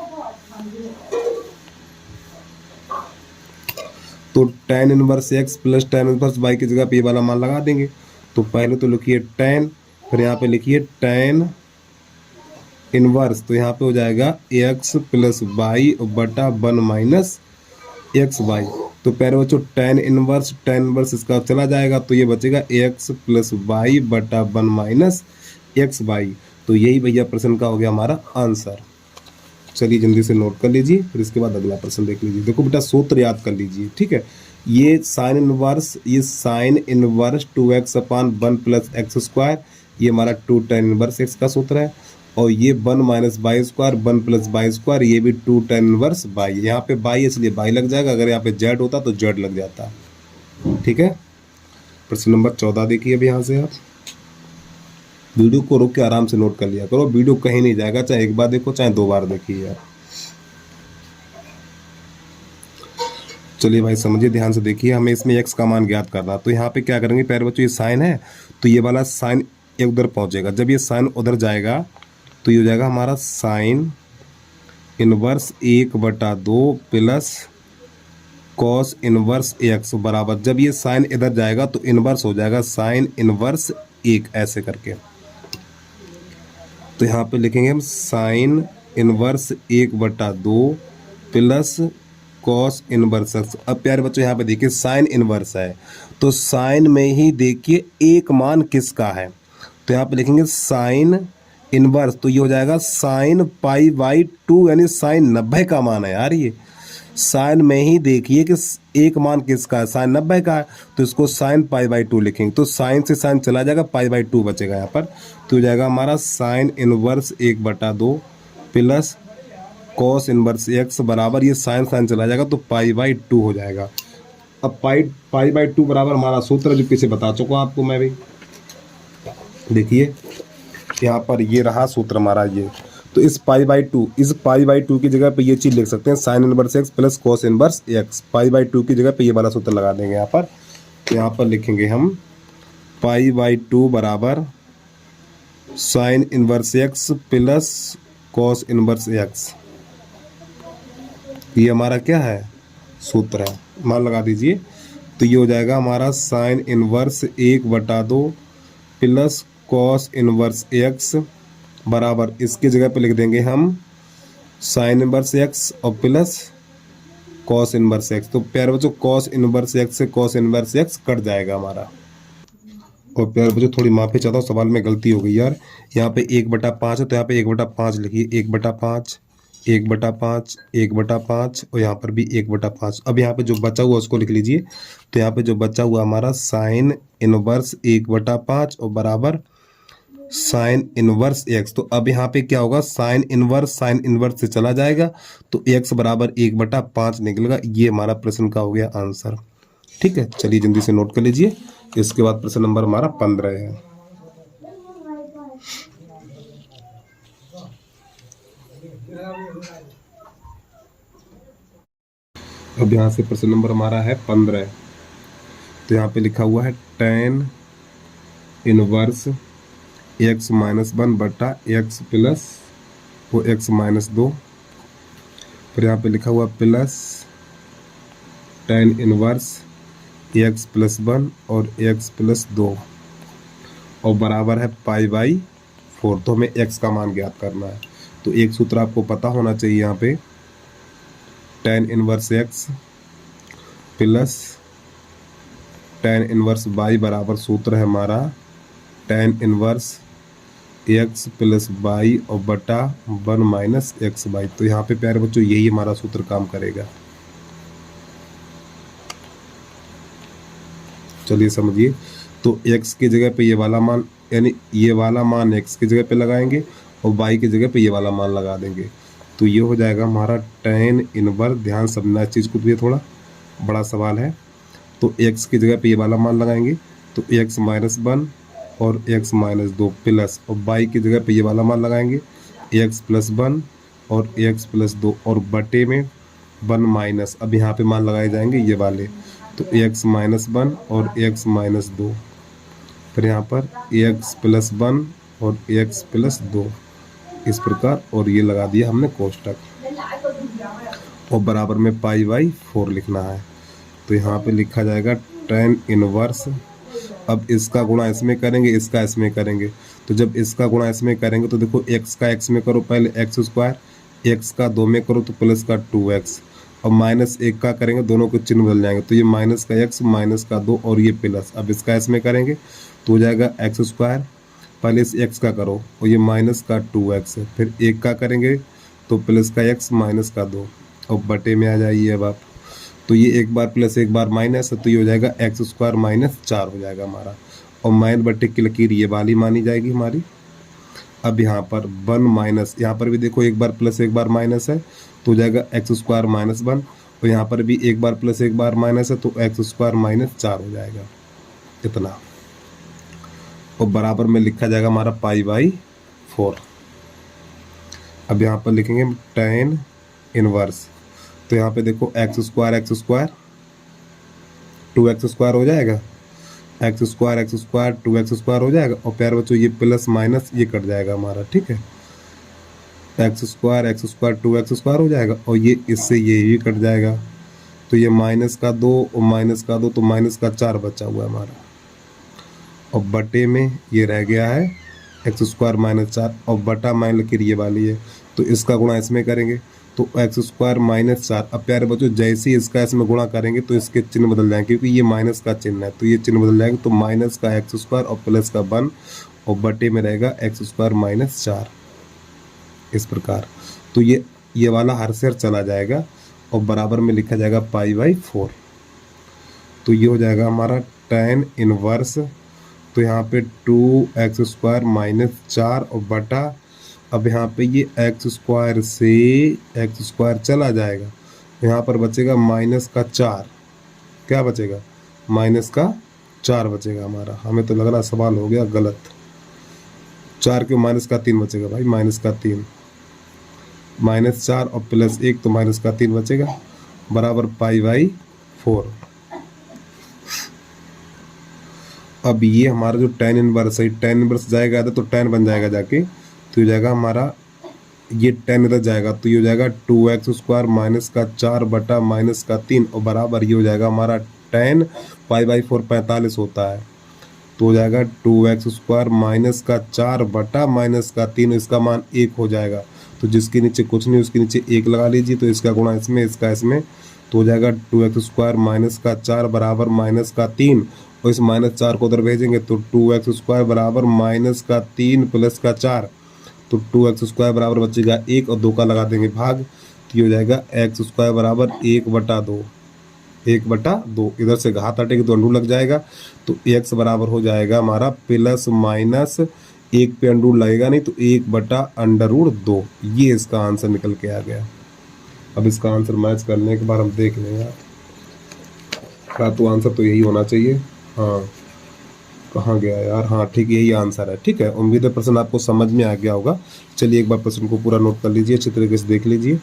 तो tan inverse x plus tan inverse y की जगह पे ये वाला मान लगा देंगे। तो पहले तो लिखिए tan, फिर यहाँ पे लिखिए tan इनवर्स, तो यहाँ पे हो जाएगा एक्स प्लस वाई बटा 1 माइनस एक्स वाई। तो प्यारे बच्चों tan इनवर्स इसका चला जाएगा, तो ये बचेगा एक्स प्लस वाई बटा 1 माइनस एक्स वाई। तो यही भैया प्रश्न का हो गया हमारा आंसर। चलिए जल्दी से नोट कर लीजिए, फिर इसके बाद अगला प्रश्न देख लीजिए। देखो बेटा सूत्र याद कर लीजिए, ठीक है। ये साइन इनवर्स 2x अपान 1 प्लस एक्स स्क्वायर, ये हमारा 2tan इनवर्स एक्स का सूत्र है। और ये 1 minus y square 1 plus y square, ये भी 2tan इनवर्स वाई। यहाँ पे वाई इसलिए वाई लग जाएगा, अगर यहाँ पे जेड होता तो जेड लग जाता। ठीक है, प्रश्न नंबर 14 देखिए। अब यहाँ से आप वीडियो को रोक के आराम से नोट कर लिया करो, वीडियो कहीं नहीं जाएगा, चाहे एक बार देखो चाहे 2 बार देखिए यार। चलिए भाई समझिए, ध्यान से देखिए, हमें इसमें x का मान ज्ञात करना। तो यहाँ पे क्या करेंगे प्यारे बच्चों, ये साइन है तो ये वाला साइन उधर पहुँचेगा, जब ये साइन उधर जाएगा तो ये हो जाएगा हमारा sign inverse 1/2 plus cos inverse x बराबर, जब ये साइन इधर जाएगा तो इनवर्स हो जाएगा साइन इनवर्स 1, ऐसे करके। तो यहाँ पे लिखेंगे हम sign inverse 1/2 plus cos inverse x. अब प्यारे बच्चों यहाँ पे देखिए साइन इनवर्स है, तो साइन में ही देखिए एक मान किसका है, तो यहाँ पे लिखेंगे साइन इनवर्स, तो ये हो जाएगा साइन पाई बाई 2, यानी साइन 90 का मान है यार। ये साइन में ही देखिए कि एक मान किसका है, साइन 90 का है, तो इसको साइन पाई बाई 2 लिखेंगे, तो साइन से साइन चला जाएगा, पाई बाई 2 बचेगा यहाँ पर, तो हो जाएगा हमारा sign inverse 1/2 plus cos inverse x बराबर, ये साइन साइन चला जाएगा तो पाई बाई 2 हो जाएगा। अब पाई बाई 2 बराबर हमारा सूत्र जो पीछे बता चुका आपको मैं भी, देखिए यहाँ पर ये रहा सूत्र हमारा ये, तो इस पाई बाई 2 की जगह पे ये चीज़ लिख सकते हैं sine inverse x plus cos inverse x, pi by 2 की जगह पे ये वाला सूत्र लगा देंगे यहाँ पर, तो यहाँ पर लिखेंगे हम पाई बाई 2 बराबर sine inverse x plus cos inverse x, ये हमारा क्या है सूत्र है, मान लगा दीजिए, तो ये हो जाएगा हमारा sign inverse 1/2 plus cos inverse x बराबर, इसकी जगह पे लिख देंगे हम साइन इनवर्स एक्स और प्लस कॉस इनवर्स एक्स, तो प्यारे बच्चों कॉस इनवर्स एक्स से कॉस इनवर्स एक्स कट जाएगा हमारा। और प्यारे बच्चों थोड़ी माफी चाहता हूँ, सवाल में गलती हो गई यार, यहाँ पे 1/5 है तो यहाँ पे 1/5 लिखिए, 1/5 1/5 1/5 और यहाँ पर भी 1/5। अब यहाँ पे जो बचा हुआ उसको लिख लीजिए, तो यहाँ पे जो बचा हुआ हमारा साइन इनवर्स 1/5 और बराबर साइन इनवर्स एक्स, तो अब यहाँ पे क्या होगा साइन इनवर्स से चला जाएगा तो एक्स बराबर 1/5 निकलेगा, ये हमारा प्रश्न का हो गया आंसर। ठीक है, चलिए जल्दी से नोट कर लीजिए। इसके बाद प्रश्न नंबर हमारा 15 है। अब यहाँ से प्रश्न नंबर हमारा है 15, तो यहाँ पे लिखा हुआ है tan इनवर्स x माइनस 1 बटा एक्स प्लस वो x माइनस 2, फिर यहाँ पे लिखा हुआ plus tan inverse x plus 1 और x प्लस 2 और बराबर है पाई बाई 4, तो हमें x का मान ज्ञात करना है। तो एक सूत्र आपको पता होना चाहिए यहाँ पे, tan inverse x plus tan inverse y बराबर सूत्र है हमारा tan inverse x plus y और बटा 1 माइनस एक्स वाई, तो यहाँ पे प्यारे बच्चों यही हमारा सूत्र काम करेगा। चलिए समझिए, तो x की जगह पे ये वाला मान, यानी ये वाला मान x की जगह पे लगाएंगे और y की जगह पे ये वाला मान लगा देंगे, तो ये हो जाएगा हमारा tan इनवर्स, ध्यान समझना इस चीज़ को, तो ये थोड़ा बड़ा सवाल है, तो x की जगह पे ये वाला मान लगाएंगे तो x माइनस 1 और x माइनस 2 प्लस, और y की जगह पे ये वाला मान लगाएंगे x प्लस 1 और x प्लस 2 और बटे में 1 माइनस, अब यहाँ पे मान लगाए जाएंगे ये वाले, तो x माइनस 1 और x माइनस 2, फिर यहाँ पर x प्लस 1 और x प्लस 2 इस प्रकार, और ये लगा दिया हमने कोष्टक, और बराबर में पाई बाई 4 लिखना है, तो यहाँ पे लिखा जाएगा tan इनवर्स, अब इसका गुणा इसमें करेंगे, इसका इसमें करेंगे, तो जब इसका गुणा इसमें करेंगे तो देखो x का x में करो पहले x स्क्वायर, x का 2 में करो तो प्लस का 2x, और माइनस 1 का करेंगे, दोनों के चिन्ह बदल जाएंगे, तो ये माइनस का x माइनस का 2 और ये प्लस, अब इसका इसमें करेंगे तो हो जाएगा x स्क्वायर, पहले इस x का करो और ये माइनस का 2x, फिर 1 का करेंगे तो प्लस का x माइनस का 2 और बटे में आ जाइए अब आप, तो ये एक बार प्लस एक बार माइनस है, तो ये हो जाएगा x स्क्वायर माइनस 4 हो जाएगा हमारा, और माइन बटे की लकीर ये वाली मानी जाएगी हमारी। अब यहाँ पर 1 माइनस, यहाँ पर भी देखो एक बार प्लस एक बार माइनस है तो हो जाएगा x स्क्वायर माइनस 1, और यहाँ पर भी एक बार प्लस एक बार माइनस है तो x स्क्वायर माइनस 4 हो जाएगा इतना, और बराबर में लिखा जाएगा हमारा पाई बाई 4। अब यहाँ पर लिखेंगे tan इनवर्स, तो यहाँ पे देखो x स्क्वायर 2x स्क्वायर हो जाएगा, x स्क्वायर 2x स्क्वायर हो जाएगा, और प्यारे बच्चों ये प्लस माइनस ये कट जाएगा हमारा, ठीक है, x स्क्वायर 2x स्क्वायर हो जाएगा, और ये इससे ये भी कट जाएगा, तो ये माइनस का 2 और माइनस का 2, तो माइनस का 4 बचा हुआ है हमारा, और बटे में ये रह गया है x स्क्वायर माइनस 4 और बटा माइन लकीर ये वाली है, तो इसका गुणा इसमें करेंगे तो एक्स स्क्वायर माइनस 4। अब प्यारे बच्चों जैसे ही इसका इसमें गुणा करेंगे तो इसके चिन्ह बदल जाएंगे, क्योंकि ये माइनस का चिन्ह है तो ये चिन्ह बदल जाएंगे। तो माइनस का एक्स स्क्वायर और प्लस का 1 और बटे में रहेगा एक्स स्क्वायर माइनस 4 इस प्रकार। तो ये वाला हर से हर चला जाएगा और बराबर में लिखा जाएगा पाई बाई 4। तो ये हो जाएगा हमारा tan इनवर्स, तो यहाँ पे 2x स्क्वायर माइनस 4 और बटा, अब यहाँ पे ये एक्स स्क्वायर से एक्स स्क्वायर चला जाएगा, यहाँ पर बचेगा माइनस का 4। क्या बचेगा? माइनस का 4 बचेगा हमारा। हमें तो लग रहा सवाल हो गया गलत। 4 क्यों? माइनस का 3 बचेगा भाई, माइनस का 3, माइनस 4 और प्लस 1 तो माइनस का 3 बचेगा, बराबर पाई बाई 4। अब ये हमारा जो tan इनवर्स है, tan इनवर्स जाएगा तो tan बन जाएगा जाके, तो ये जाएगा हमारा, ये tan इधर जाएगा तो ये हो जाएगा 2x स्क्वायर माइनस का 4 बटा माइनस का 3 और बराबर ये हो जाएगा हमारा tan पाई बाई 4 45 होता है, तो हो जाएगा 2x स्क्वायर माइनस का 4 बटा माइनस का 3, इसका मान 1 हो जाएगा। तो जिसके नीचे कुछ नहीं उसके नीचे 1 लगा लीजिए, तो इसका गुणा इसमें इसका इसमें, तो हो जाएगा 2x स्क्वायर माइनस का 4 बराबर माइनस का 3, और इस माइनस 4 को उधर भेजेंगे तो 2x स्क्वायर बराबर माइनस का 3 प्लस का 4, तो 2x स्क्वायर बराबर बचेगा 1 और 2 का लगा देंगे भाग, तो ये हो जाएगा x स्क्वायर बराबर 1/2, 1/2। इधर से घात हटेगी तो अंडू लग जाएगा, तो x बराबर हो जाएगा हमारा प्लस माइनस 1 पे अंडू लगेगा नहीं तो 1/√2। ये इसका आंसर निकल के आ गया। अब इसका आंसर मैच करने के बाद हम देख लें यार, का तो आंसर तो यही होना चाहिए। हाँ कहाँ गया यार, हाँ ठीक यही आंसर है। ठीक है, उम्मीद है प्रश्न आपको समझ में आ गया होगा। चलिए एक बार प्रश्न को पूरा नोट कर लीजिए, अच्छी तरीके से देख लीजिए,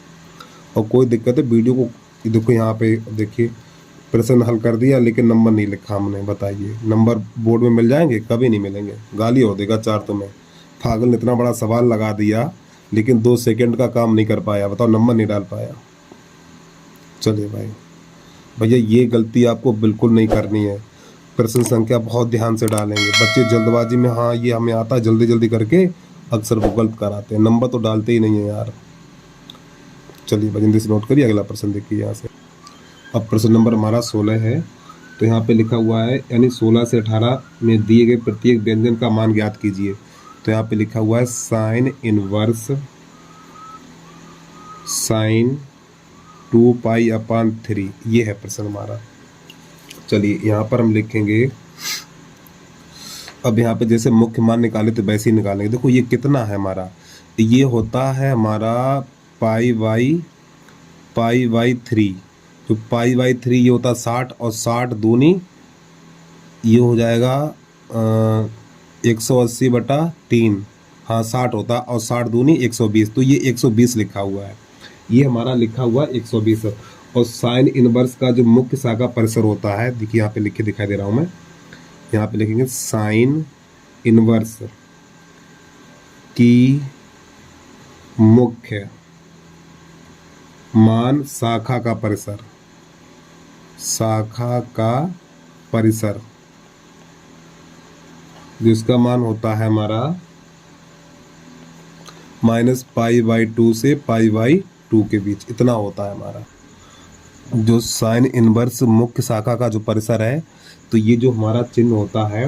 और कोई दिक्कत है वीडियो को देखो, यहाँ पे देखिए प्रश्न हल कर दिया लेकिन नंबर नहीं लिखा हमने, बताइए नंबर बोर्ड में मिल जाएंगे? कभी नहीं मिलेंगे, गाली हो देगा 4 तुम्हें। पागल ने इतना बड़ा सवाल लगा दिया लेकिन 2 सेकंड का काम नहीं कर पाया, बताओ नंबर नहीं डाल पाया। चलिए भाई भैया ये गलती आपको बिल्कुल नहीं करनी है, प्रश्न संख्या बहुत ध्यान से डालेंगे। बच्चे जल्दबाजी में हाँ ये हमें आता है जल्दी जल्दी करके अक्सर वो गलत कराते हैं, नंबर तो डालते ही नहीं है यार। चलिए जल्दी से नोट करिए, अगला प्रश्न देखिए यहाँ से। अब प्रश्न नंबर हमारा 16 है, तो यहाँ पे लिखा हुआ है यानी 16 से 18 में दिए गए प्रत्येक व्यंजन का मान ज्ञात कीजिए। तो यहाँ पे लिखा हुआ है साइन इनवर्स साइन 2π/3, ये है प्रश्न हमारा। चलिए यहाँ पर हम लिखेंगे, अब यहाँ पे जैसे मुख्य मान निकाले तो वैसे ही निकालेंगे। देखो ये कितना है हमारा, ये होता है हमारा π/3, जो π/3 ये होता है 60, और 60 दूनी ये हो जाएगा 180/3, हाँ 60 होता, और 60 दूनी 120, तो ये 120 लिखा हुआ है, ये हमारा लिखा हुआ 120। और साइन इनवर्स का जो मुख्य शाखा परिसर होता है, देखिए यहाँ पे लिख के दिखाई दे रहा हूँ मैं, यहाँ पे लिखेंगे साइन इनवर्स की मुख्य मान शाखा का परिसर, शाखा का परिसर जिसका मान होता है हमारा -π/2 से π/2 के बीच, इतना होता है हमारा जो साइन इनवर्स मुख्य शाखा का जो परिसर है। तो ये जो हमारा चिन्ह होता है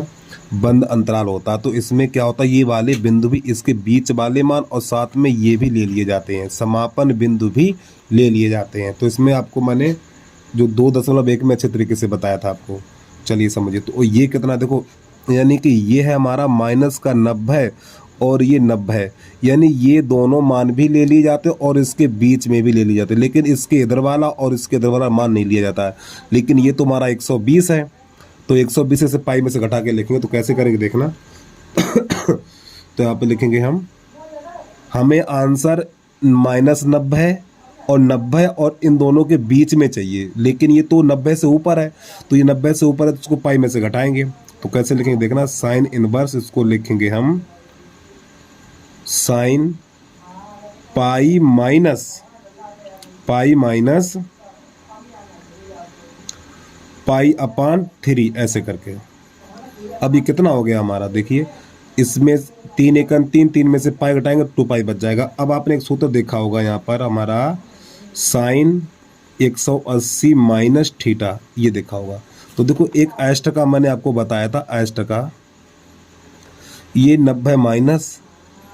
बंद अंतराल होता है, तो इसमें क्या होता है ये वाले बिंदु भी इसके बीच वाले मान और साथ में ये भी ले लिए जाते हैं, समापन बिंदु भी ले लिए जाते हैं। तो इसमें आपको मैंने जो 2.1 में अच्छे तरीके से बताया था आपको, चलिए समझिए। तो ये कितना देखो, यानी कि ये है हमारा -90 और ये 90, यानी ये दोनों मान भी ले लिए जाते हैं और इसके बीच में भी ले लिए जाते हैं, लेकिन इसके इधर वाला और इसके इधर वाला मान नहीं लिया जाता है। लेकिन ये तो हमारा 120 है, तो 120 से पाई में से घटा के लिखेंगे, तो कैसे करेंगे देखना। तो यहाँ पे लिखेंगे हमें आंसर -90 और 90 और इन दोनों के बीच में चाहिए, लेकिन ये तो 90 से ऊपर है, तो ये 90 से ऊपर है तो उसको पाई में से घटाएंगे। तो कैसे लिखेंगे देखना, साइन इनवर्स इसको लिखेंगे हम साइन पाई माइनस π/3 ऐसे करके। अब ये कितना हो गया हमारा, देखिए इसमें 3 × 3 में से पाई घटाएंगे 2π बच जाएगा। अब आपने एक सूत्र देखा होगा यहाँ पर हमारा साइन 180 माइनस थीटा, ये देखा होगा। तो देखो एक अष्ट का मैंने आपको बताया था, अष्ट का ये 90 माइनस,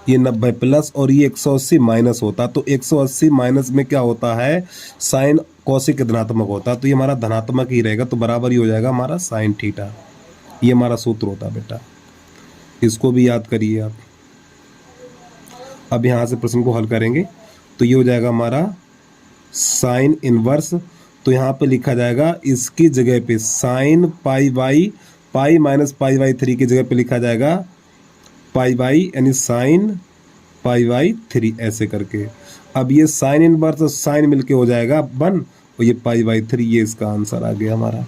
ये 90 प्लस और ये 180 माइनस होता। तो 180 माइनस में क्या होता है, साइन कौशिक धनात्मक होता, तो ये हमारा धनात्मक ही रहेगा, तो बराबर ही हो जाएगा हमारा साइन थीटा। ये हमारा सूत्र होता है बेटा, इसको भी याद करिए आप। अब यहाँ से प्रश्न को हल करेंगे तो ये हो जाएगा हमारा साइन इनवर्स, तो यहाँ पे लिखा जाएगा इसकी जगह पे sine pi by pi minus pi by 3 की जगह पे लिखा जाएगा पाई बाई, यानी साइन पाई बाई 3 ऐसे करके। अब ये साइन इनवर्स और साइन मिलके हो जाएगा 1 और ये पाई बाई 3, ये इसका आंसर आ गया हमारा।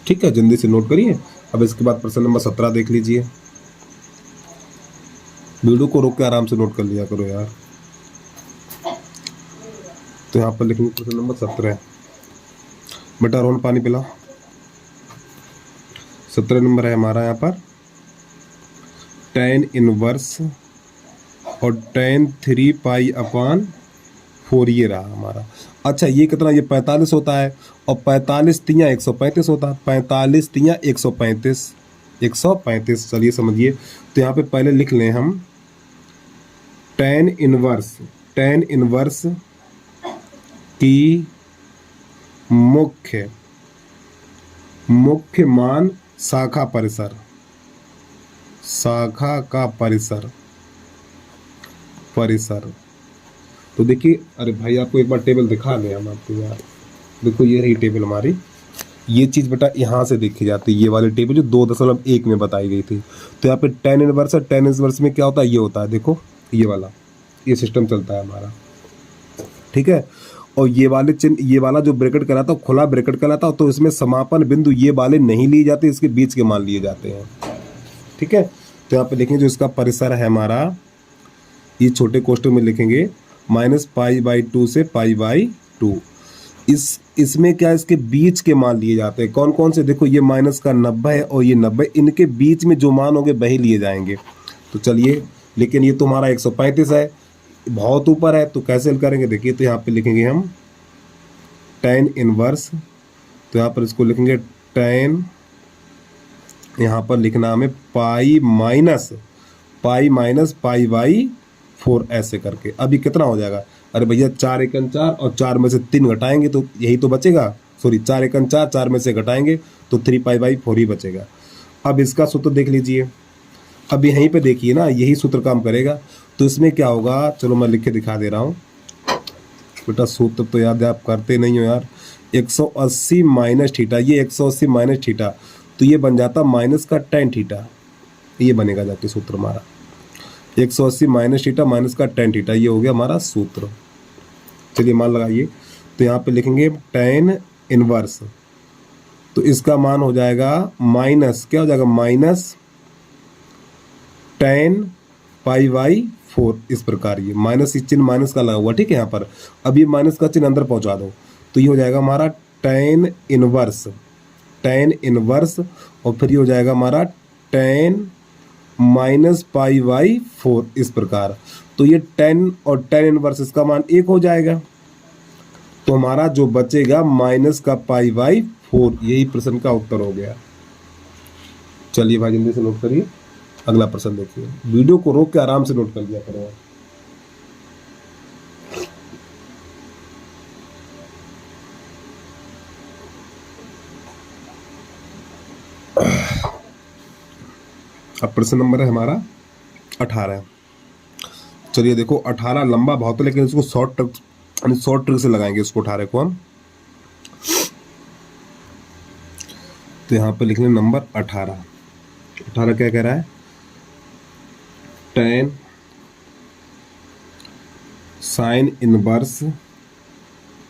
ठीक है, जल्दी से नोट करिए। अब इसके बाद प्रश्न नंबर 17 देख लीजिए। वीडियो को रोक के आराम से नोट कर लिया करो यार। तो यहाँ पर लिखेंगे प्रश्न नंबर 17। बेटा रोहन पानी पिलाओ। 17 नंबर है हमारा यहाँ पर tan इनवर्स और tan 3 पाई अपॉन 4 ये रहा हमारा। अच्छा ये कितना, ये 45 होता है और 45 तियाँ 135 होता है। 45 तियाँ 135, 135 चलिए समझिए। तो यहाँ पे पहले लिख लें हम tan इनवर्स की मुख्य मान शाखा का परिसर। तो देखिए, अरे भाई आपको एक बार टेबल दिखा दें हम आपको यार। देखो ये रही टेबल हमारी, ये चीज़ बेटा यहाँ से देखी जाती है, ये वाली टेबल जो 2.1 में बताई गई थी। तो यहाँ पे tan इनवर्स है, tan इनवर्स में क्या होता है, ये होता है, देखो ये वाला, ये सिस्टम चलता है हमारा। ठीक है, और ये वाले चिन्ह, ये वाला जो ब्रैकेट कहलाता है खुला ब्रैकेट कहलाता है, तो इसमें समापन बिंदु ये वाले नहीं लिए जाते, इसके बीच के मान लिए जाते हैं। ठीक है, तो यहाँ पे लिखेंगे जो इसका परिसर है हमारा, ये छोटे कोष्ठक में लिखेंगे -π/2 से π/2। इसमें क्या, इसके बीच के मान लिए जाते हैं। कौन कौन से, देखो ये माइनस का 90 है और ये 90, इनके बीच में जो मान होंगे वही लिए जाएंगे। तो चलिए, लेकिन ये तुम्हारा 135 है, बहुत ऊपर है, तो कैसे करेंगे देखिए। तो यहाँ पे लिखेंगे हम tan इनवर्स, तो यहाँ पर इसको लिखेंगे tan, यहाँ पर लिखना हमें पाई माइनस π/4 ऐसे करके। अभी कितना हो जाएगा, अरे भैया 4 एकन 4 और 4 में से 3 घटाएंगे तो यही तो बचेगा, सॉरी 4 एकन 4, 4 में से घटाएंगे तो 3π/4 ही बचेगा। अब इसका सूत्र देख लीजिए, अब यहीं पे देखिए ना, यही सूत्र काम करेगा। तो इसमें क्या होगा, चलो मैं लिख के दिखा दे रहा हूँ बेटा, सूत्र तो याद है, आप करते नहीं हो यार। 180 माइनस थीटा, ये 180 माइनस थीटा, तो ये बन जाता माइनस का tan थीटा, ये बनेगा जाके सूत्र हमारा। 180 माइनस थीटा माइनस का tan थीटा, ये हो गया हमारा सूत्र। चलिए मान लगाइए, तो यहाँ पे लिखेंगे tan इनवर्स, तो इसका मान हो जाएगा माइनस, क्या हो जाएगा, माइनस tan π/4 इस प्रकार। ये माइनस, इस चिन्ह माइनस का लगा हुआ, ठीक है यहाँ पर। अब ये माइनस का चिन्ह अंदर पहुँचा दो, तो ये हो जाएगा हमारा tan इनवर्स और फिर ये हो जाएगा हमारा tan -π/4 इस प्रकार। तो ये tan और tan इनवर्स इसका मान 1 हो जाएगा, तो हमारा जो बचेगा माइनस का π/4, यही प्रश्न का उत्तर हो गया। चलिए भाई जल्दी से नोट करिए, अगला प्रश्न देखिए। वीडियो को रोक के आराम से नोट कर लिया करो। अब प्रश्न नंबर है हमारा 18। चलिए देखो, 18 लंबा बहुत है, लेकिन इसको शॉर्ट ट्रिक से लगाएंगे इसको 18 को हम। तो यहाँ पे लिख लें नंबर 18। 18 क्या कह रहा है, tan sine inverse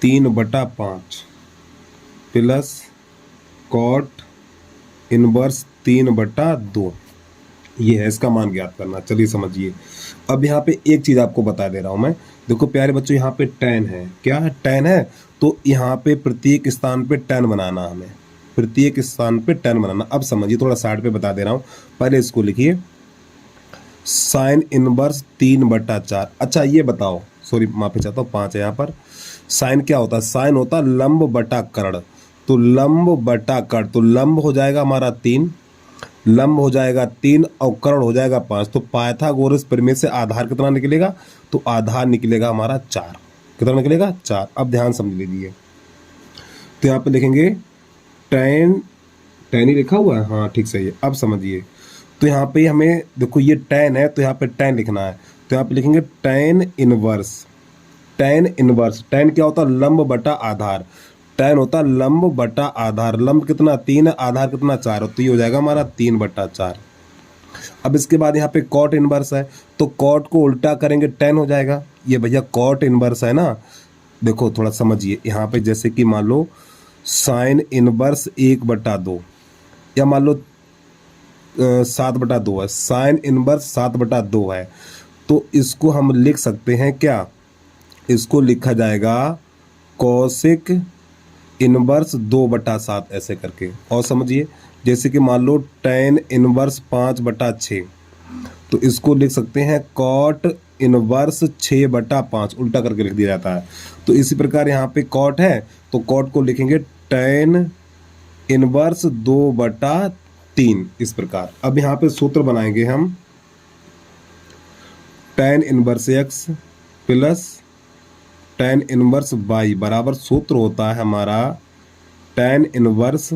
3/5 plus cot inverse 3/2, ये है इसका मान ज्ञात करना। चलिए समझिए। अब यहाँ पे एक चीज़ आपको बता दे रहा हूँ मैं, देखो प्यारे बच्चों, यहाँ पे tan है, क्या है, tan है, तो यहाँ पे प्रत्येक स्थान पे tan बनाना, हमें प्रत्येक स्थान पे tan बनाना। अब समझिए, थोड़ा साइड पे बता दे रहा हूँ, पहले इसको लिखिए साइन इनवर्स 3/4। अच्छा ये बताओ, सॉरी माफी चाहता हूँ, 5 है यहाँ पर। साइन क्या होता है, साइन होता है लंब बटा कर्ण, तो लंब बटा कर्ण, तो लंब हो जाएगा हमारा 3, लंब हो जाएगा 3 और कर्ण हो जाएगा 5। तो पाइथागोरस प्रमेय से आधार कितना निकलेगा, तो आधार निकलेगा हमारा 4। कितना निकलेगा, 4। अब ध्यान समझ लीजिए, तो यहाँ पे लिखेंगे tan, tan ही लिखा हुआ है, हाँ ठीक सही है। अब समझिए, तो यहाँ पे हमें देखो ये tan है, तो यहाँ पे tan लिखना है, तो यहाँ पे लिखेंगे tan inverse. tan inverse, tan क्या होता है, लंब बटा आधार, tan होता है लंब बटा आधार, लंब कितना 3 है, आधार कितना 4 है, तो ये हो जाएगा हमारा 3/4। अब इसके बाद यहाँ पे कॉट इनवर्स है, तो कॉट को उल्टा करेंगे tan हो जाएगा। ये भैया कॉट इनवर्स है ना, देखो थोड़ा समझिए, यहाँ पे जैसे कि मान लो साइन इनवर्स 1/2, या मान लो 7/2 है, साइन इनवर्स 7/2 है, तो इसको हम लिख सकते हैं क्या, इसको लिखा जाएगा कौशिक इनवर्स 2/7 ऐसे करके। और समझिए, जैसे कि मान लो tan इनवर्स 5/6, तो इसको लिख सकते हैं कॉट इनवर्स 6/5, उल्टा करके लिख दिया जाता है। तो इसी प्रकार यहाँ पे कॉट है, तो कॉट को लिखेंगे tan इनवर्स 2/3, इस प्रकार। अब यहाँ पे सूत्र बनाएंगे हम, tan inverse x plus tan inverse y बराबर सूत्र होता है हमारा tan inverse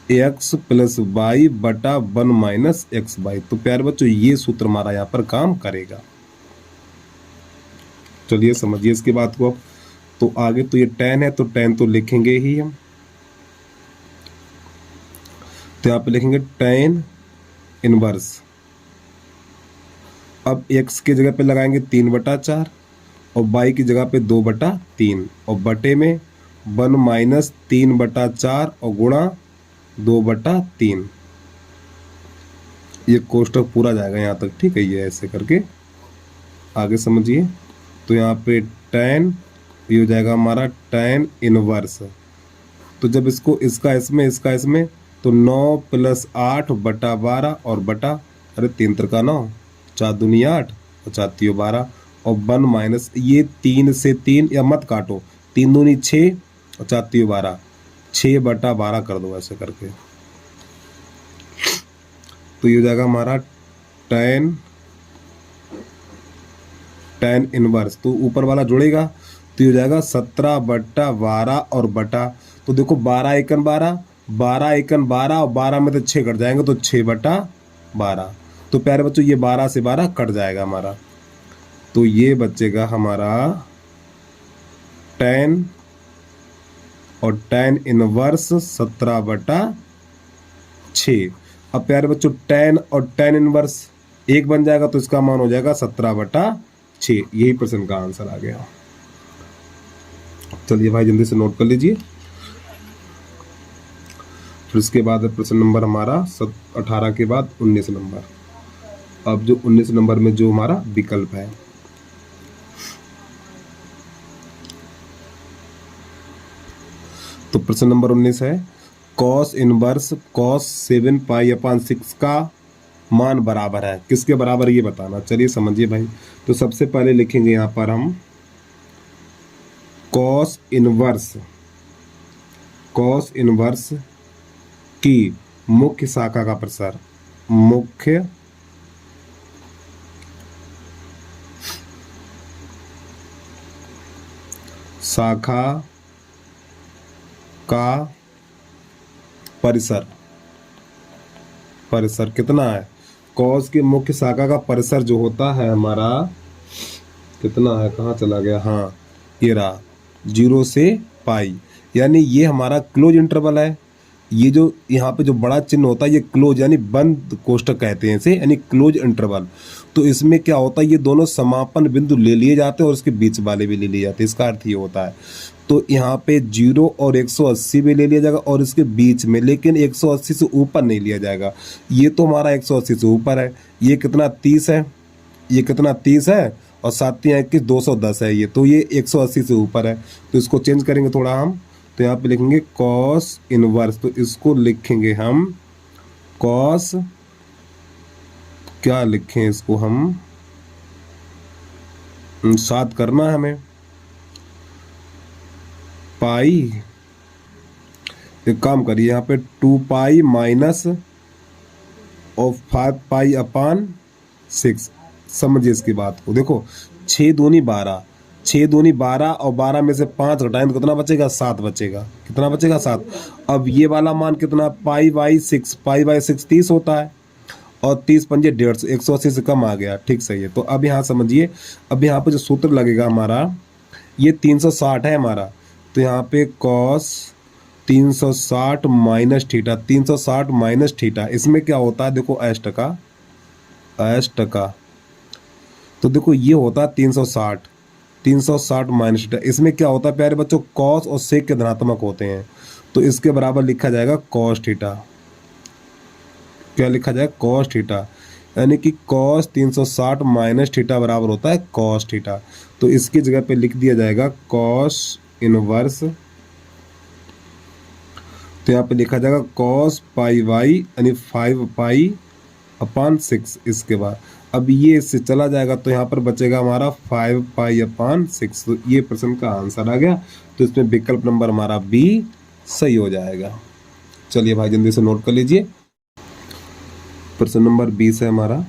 x plus y बटा 1 माइनस एक्स वाई। तो प्यारे बच्चों ये सूत्र हमारा यहाँ पर काम करेगा। चलिए समझिए इसकी बात को। अब तो आगे तो ये tan है, तो tan तो लिखेंगे ही हम, तो यहाँ पे लिखेंगे tan इनवर्स, अब x की जगह पे लगाएंगे 3/4 और y की जगह पे 2/3 और बटे में 1 माइनस 3/4 और गुणा 2/3। ये कोष्टक पूरा जाएगा यहाँ तक, ठीक है, ये ऐसे करके आगे समझिए। तो यहाँ पे tan ये हो जाएगा हमारा tan इनवर्स, तो जब इसको इसका इसमें इसका इसमें, तो 9 + 8/12 और बटा, अरे 3 × 9, 4 दूनी 8 और 4 × 12 और 1 माइनस ये 3 से 3 या मत काटो, 3 दूनी 6 और 4 × 12, 6/12 कर दो ऐसे करके। तो ये हो जाएगा हमारा tan इनवर्स, तो ऊपर वाला जुड़ेगा, तो ये हो जाएगा 17/12 और बटा, तो देखो 12 एकन 12, 12 एकन 12 और 12 में तो 6 कट जाएंगे, तो 6/12। तो प्यारे बच्चों ये 12 से 12 कट जाएगा हमारा, तो ये बचेगा हमारा tan और tan इनवर्स 17/6। अब प्यारे बच्चों tan और tan इनवर्स एक बन जाएगा, तो इसका मान हो जाएगा 17/6। यही प्रश्न का आंसर आ गया। चलिए भाई जल्दी से नोट कर लीजिए। फिर इसके बाद प्रश्न नंबर हमारा 18 के बाद 19 नंबर। अब जो 19 नंबर में जो हमारा विकल्प है, तो प्रश्न नंबर 19 है cos इनवर्स cos 7π/6 का मान बराबर है, किसके बराबर ये बताना। चलिए समझिए भाई, तो सबसे पहले लिखेंगे यहाँ पर हम cos इनवर्स की मुख्य शाखा का प्रसार, मुख्य शाखा का परिसर कितना है, कॉस की मुख्य शाखा का परिसर जो होता है हमारा कितना है, कहाँ चला गया, हाँ ये रहा 0 से पाई, यानी ये हमारा क्लोज इंटरवल है। ये जो यहाँ पे जो बड़ा चिन्ह होता है ये क्लोज यानी बंद कोष्टक कहते हैं इसे, यानी क्लोज इंटरवल। तो इसमें क्या होता है, ये दोनों समापन बिंदु ले लिए जाते हैं और इसके बीच वाले भी ले लिए जाते हैं, इसका अर्थ ये होता है। तो यहाँ पे 0 और 180 भी ले लिया जाएगा और इसके बीच में, लेकिन 180 से ऊपर नहीं लिया जाएगा। ये तो हमारा 180 से ऊपर है, ये कितना 30 है, ये कितना 30 है और 7 × 21 210 है ये, तो ये 180 से ऊपर है। तो इसको चेंज करेंगे थोड़ा हम, तो यहाँ पे लिखेंगे कॉस इनवर्स, तो इसको लिखेंगे हम कॉस, क्या लिखें इसको हम, 7 करना है हमें। पाई, एक काम करिए यहाँ पे 2 पाई माइनस और 5 पाई अपान 6। समझिए इसकी बात को, देखो 6 दूनी 12, 6 दूनी 12 और 12 में से 5 घटाएं तो कितना बचेगा? 7 बचेगा। कितना बचेगा? 7। अब ये वाला मान कितना? पाई बाई 6, पाई बाई 6 30 होता है और 30 पंजे 150, 180 से कम आ गया। ठीक, सही है। तो अब यहाँ समझिए, अब यहाँ पे जो सूत्र लगेगा हमारा, ये 360 है हमारा, तो यहाँ पे cos 360 minus theta, 360 minus theta, इसमें क्या होता है? देखो एस टका, एस टका, तो देखो ये होता है 360, 360 माइनस थीटा। इसमें क्या होता है प्यारे बच्चों? कॉस और सेक के धनात्मक होते हैं, तो इसके बराबर लिखा जाएगा कॉस थीटा। क्या लिखा जाएगा? कॉस थीटा, यानी कि कॉस 360 माइनस थीटा बराबर होता है कॉस थीटा। तो इसकी जगह पे लिख दिया जाएगा कॉस इनवर्स, तो यहाँ पे लिखा जाएगा कॉस पाई वाई यानी 5 पाई अपान 6। इसके बाद अब ये इससे चला जाएगा तो यहाँ पर बचेगा हमारा 5 पाई अपान 6। तो ये प्रश्न का आंसर आ गया। तो इसमें विकल्प नंबर हमारा बी सही हो जाएगा। चलिए भाई जल्दी से नोट कर लीजिए, प्रश्न नंबर 20 है हमारा।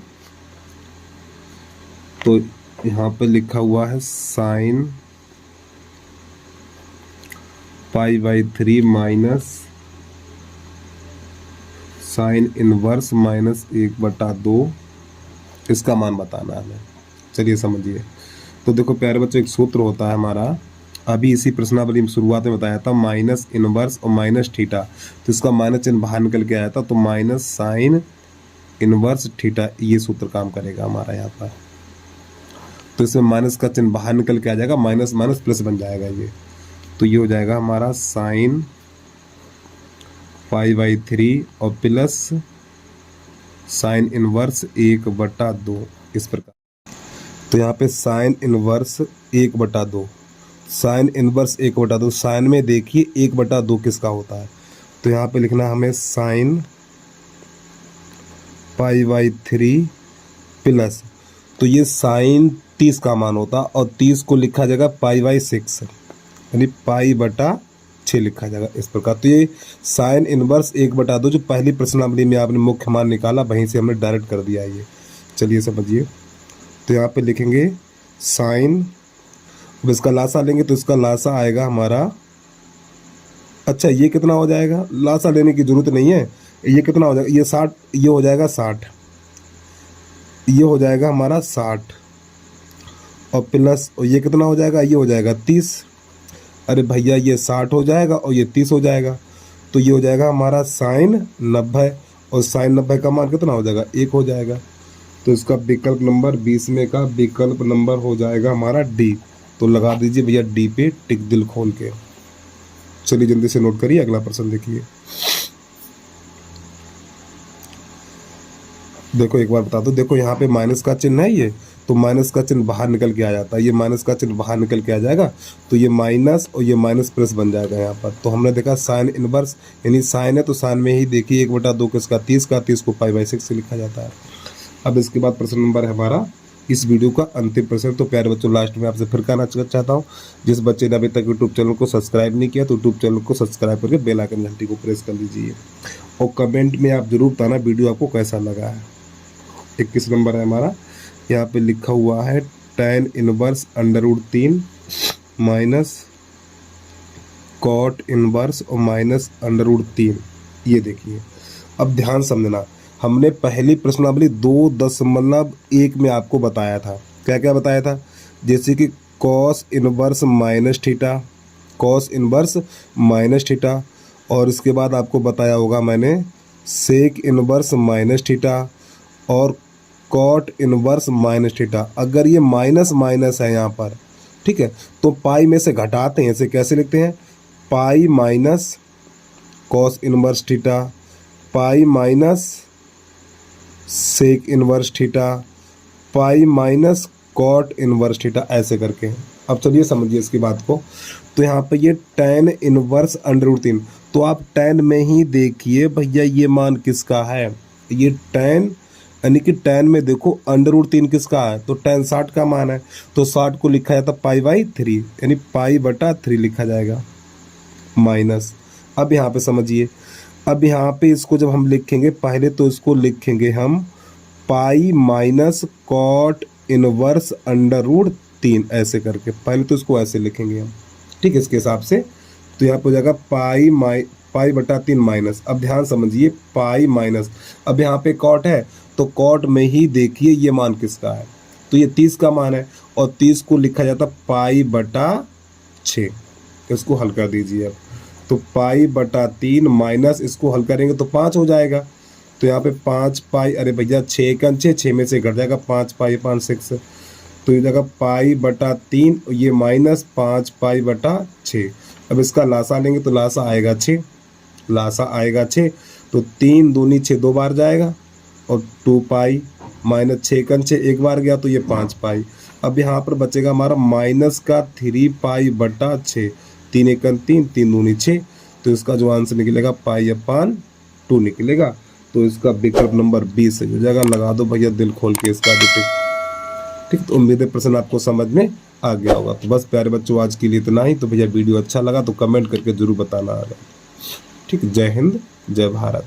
तो यहाँ पे लिखा हुआ है sine pi by 3 minus sine inverse minus 1/2, इसका मान बताना है हमें। चलिए समझिए। तो देखो प्यारे बच्चों, एक सूत्र होता है हमारा, अभी इसी प्रश्नावली में शुरुआत में बताया था, माइनस इनवर्स और माइनस थीटा। तो इसका माइनस चिन्ह बाहर निकल के आया था, तो माइनस साइन इनवर्स थीटा, ये सूत्र काम करेगा हमारा यहाँ पर। तो इसमें माइनस का चिन्ह बाहर निकल के आ जाएगा, माइनस माइनस प्लस बन जाएगा ये। तो ये हो जाएगा हमारा साइन पाई बाई 3 और प्लस साइन इनवर्स 1/2, इस प्रकार। तो यहाँ पे sine inverse 1/2, sine inverse 1/2, sine में देखिए 1/2 किसका होता है? तो यहाँ पे लिखना हमें साइन पाई बाई 3 प्लस, तो ये साइन 30 का मान होता और 30 को लिखा जाएगा पाई बाई 6, यानी पाई/6 लिखा जाएगा इस प्रकार। तो ये साइन इनवर्स 1/2 जो पहली प्रश्नावली में आपने मुख्य मान निकाला, वहीं से हमने डायरेक्ट कर दिया ये। चलिए समझिए। तो यहाँ पे लिखेंगे साइन, अब इसका लासा लेंगे तो इसका लासा आएगा हमारा, अच्छा ये कितना हो जाएगा? लासा लेने की जरूरत नहीं है, ये कितना हो जाएगा? ये 60, ये हो जाएगा 60, ये हो जाएगा हमारा 60 और प्लस, और ये कितना हो जाएगा? ये हो जाएगा 30। अरे भैया ये 60 हो जाएगा और ये 30 हो जाएगा, तो ये हो जाएगा हमारा साइन 90, और साइन 90 का मान कितना हो जाएगा? 1 हो जाएगा। तो इसका विकल्प नंबर 20 में का विकल्प नंबर हो जाएगा हमारा डी। तो लगा दीजिए भैया डी पे टिक दिल खोल के। चलिए जल्दी से नोट करिए, अगला प्रश्न देखिए। देखो एक बार बता दो, देखो यहाँ पे माइनस का चिन्ह है ये, तो माइनस का चिन्ह बाहर निकल के आ जाता है, ये माइनस का चिन्ह बाहर निकल के आ जाएगा, तो ये माइनस और ये माइनस प्लस बन जाएगा यहाँ पर। तो हमने देखा साइन इनवर्स, यानी साइन है तो साइन में ही देखिए 1/2 किसका? 30 का, 30 को पाई बाई 6 से लिखा जाता है। अब इसके बाद प्रश्न नंबर है हमारा इस वीडियो का अंतिम प्रश्न। तो प्यारे बच्चों, लास्ट में आपसे फिर कहना चाहता हूँ, जिस बच्चे ने अभी तक यूट्यूब चैनल को सब्सक्राइब नहीं किया तो यूट्यूब चैनल को सब्सक्राइब करके बेल आइकन घंटी को प्रेस कर लीजिए, और कमेंट में आप जरूर बताना वीडियो आपको कैसा लगा है। 21 नंबर है हमारा, यहाँ पे लिखा हुआ है tan inverse √3 minus cot inverse और माइनस √3। ये देखिए, अब ध्यान समझना, हमने पहली प्रश्नावली 2.1 में आपको बताया था, क्या क्या बताया था? जैसे कि cos inverse minus theta, cos inverse minus theta, और इसके बाद आपको बताया होगा मैंने सेक इनवर्स माइनस थीटा और कॉट इनवर्स माइनस थीटा। अगर ये माइनस माइनस है यहाँ पर, ठीक है, तो पाई में से घटाते हैं, इसे कैसे लिखते हैं? Pi minus cos inverse theta, pi minus sec inverse theta, pi minus cot inverse theta, ऐसे करके। अब चलिए समझिए इसकी बात को। तो यहाँ पे ये tan इनवर्स √3, तो आप tan में ही देखिए भैया ये मान किसका है? ये tan यानी कि tan में देखो √3 किसका है, तो tan 60 का मान है, तो 60 को लिखा जाता π/3 यानी π/3 लिखा जाएगा माइनस। अब यहाँ पे समझिए, अब यहाँ पे इसको जब हम लिखेंगे पहले तो इसको लिखेंगे हम पाई माइनस कॉट इनवर्स √3 ऐसे करके, पहले तो इसको ऐसे लिखेंगे हम, ठीक है, इसके हिसाब से। तो यहाँ पे हो जाएगा π/3 माइनस। अब ध्यान समझिए पाई माइनस, अब यहाँ पे कॉट है तो कॉट में ही देखिए ये मान किसका है, तो ये 30 का मान है और 30 को लिखा जाता π/6। इसको हल कर दीजिए अब, तो π/3 माइनस इसको हल करेंगे तो 5 हो जाएगा। तो यहाँ पे 5 पाई, अरे भैया 6 का 6 में से घट जाएगा 5 पाई 5 6, तो ये जगह π/3 ये माइनस 5 π/6। अब इसका लासा लेंगे तो लासा आएगा 6, लासा आएगा 6, तो 3 दूनी 6 दो बार जाएगा और 2 पाई माइनस 6 का 6 एक बार गया तो ये 5 पाई। अब यहाँ पर बचेगा हमारा माइनस का 3 π/6, 3 1 3 3 दूनी 6, तो इसका जो आंसर निकलेगा π/2 निकलेगा। तो इसका विकल्प नंबर 20 हो जाएगा। लगा दो भैया दिल खोल के इसका भी टिक, ठीक। तो उम्मीद है प्रश्न आपको समझ में आ गया होगा। तो बस प्यारे बच्चों आज के लिए इतना ही। तो भैया वीडियो अच्छा लगा तो कमेंट करके जरूर बताना आगा, ठीक। जय हिंद, जय भारत।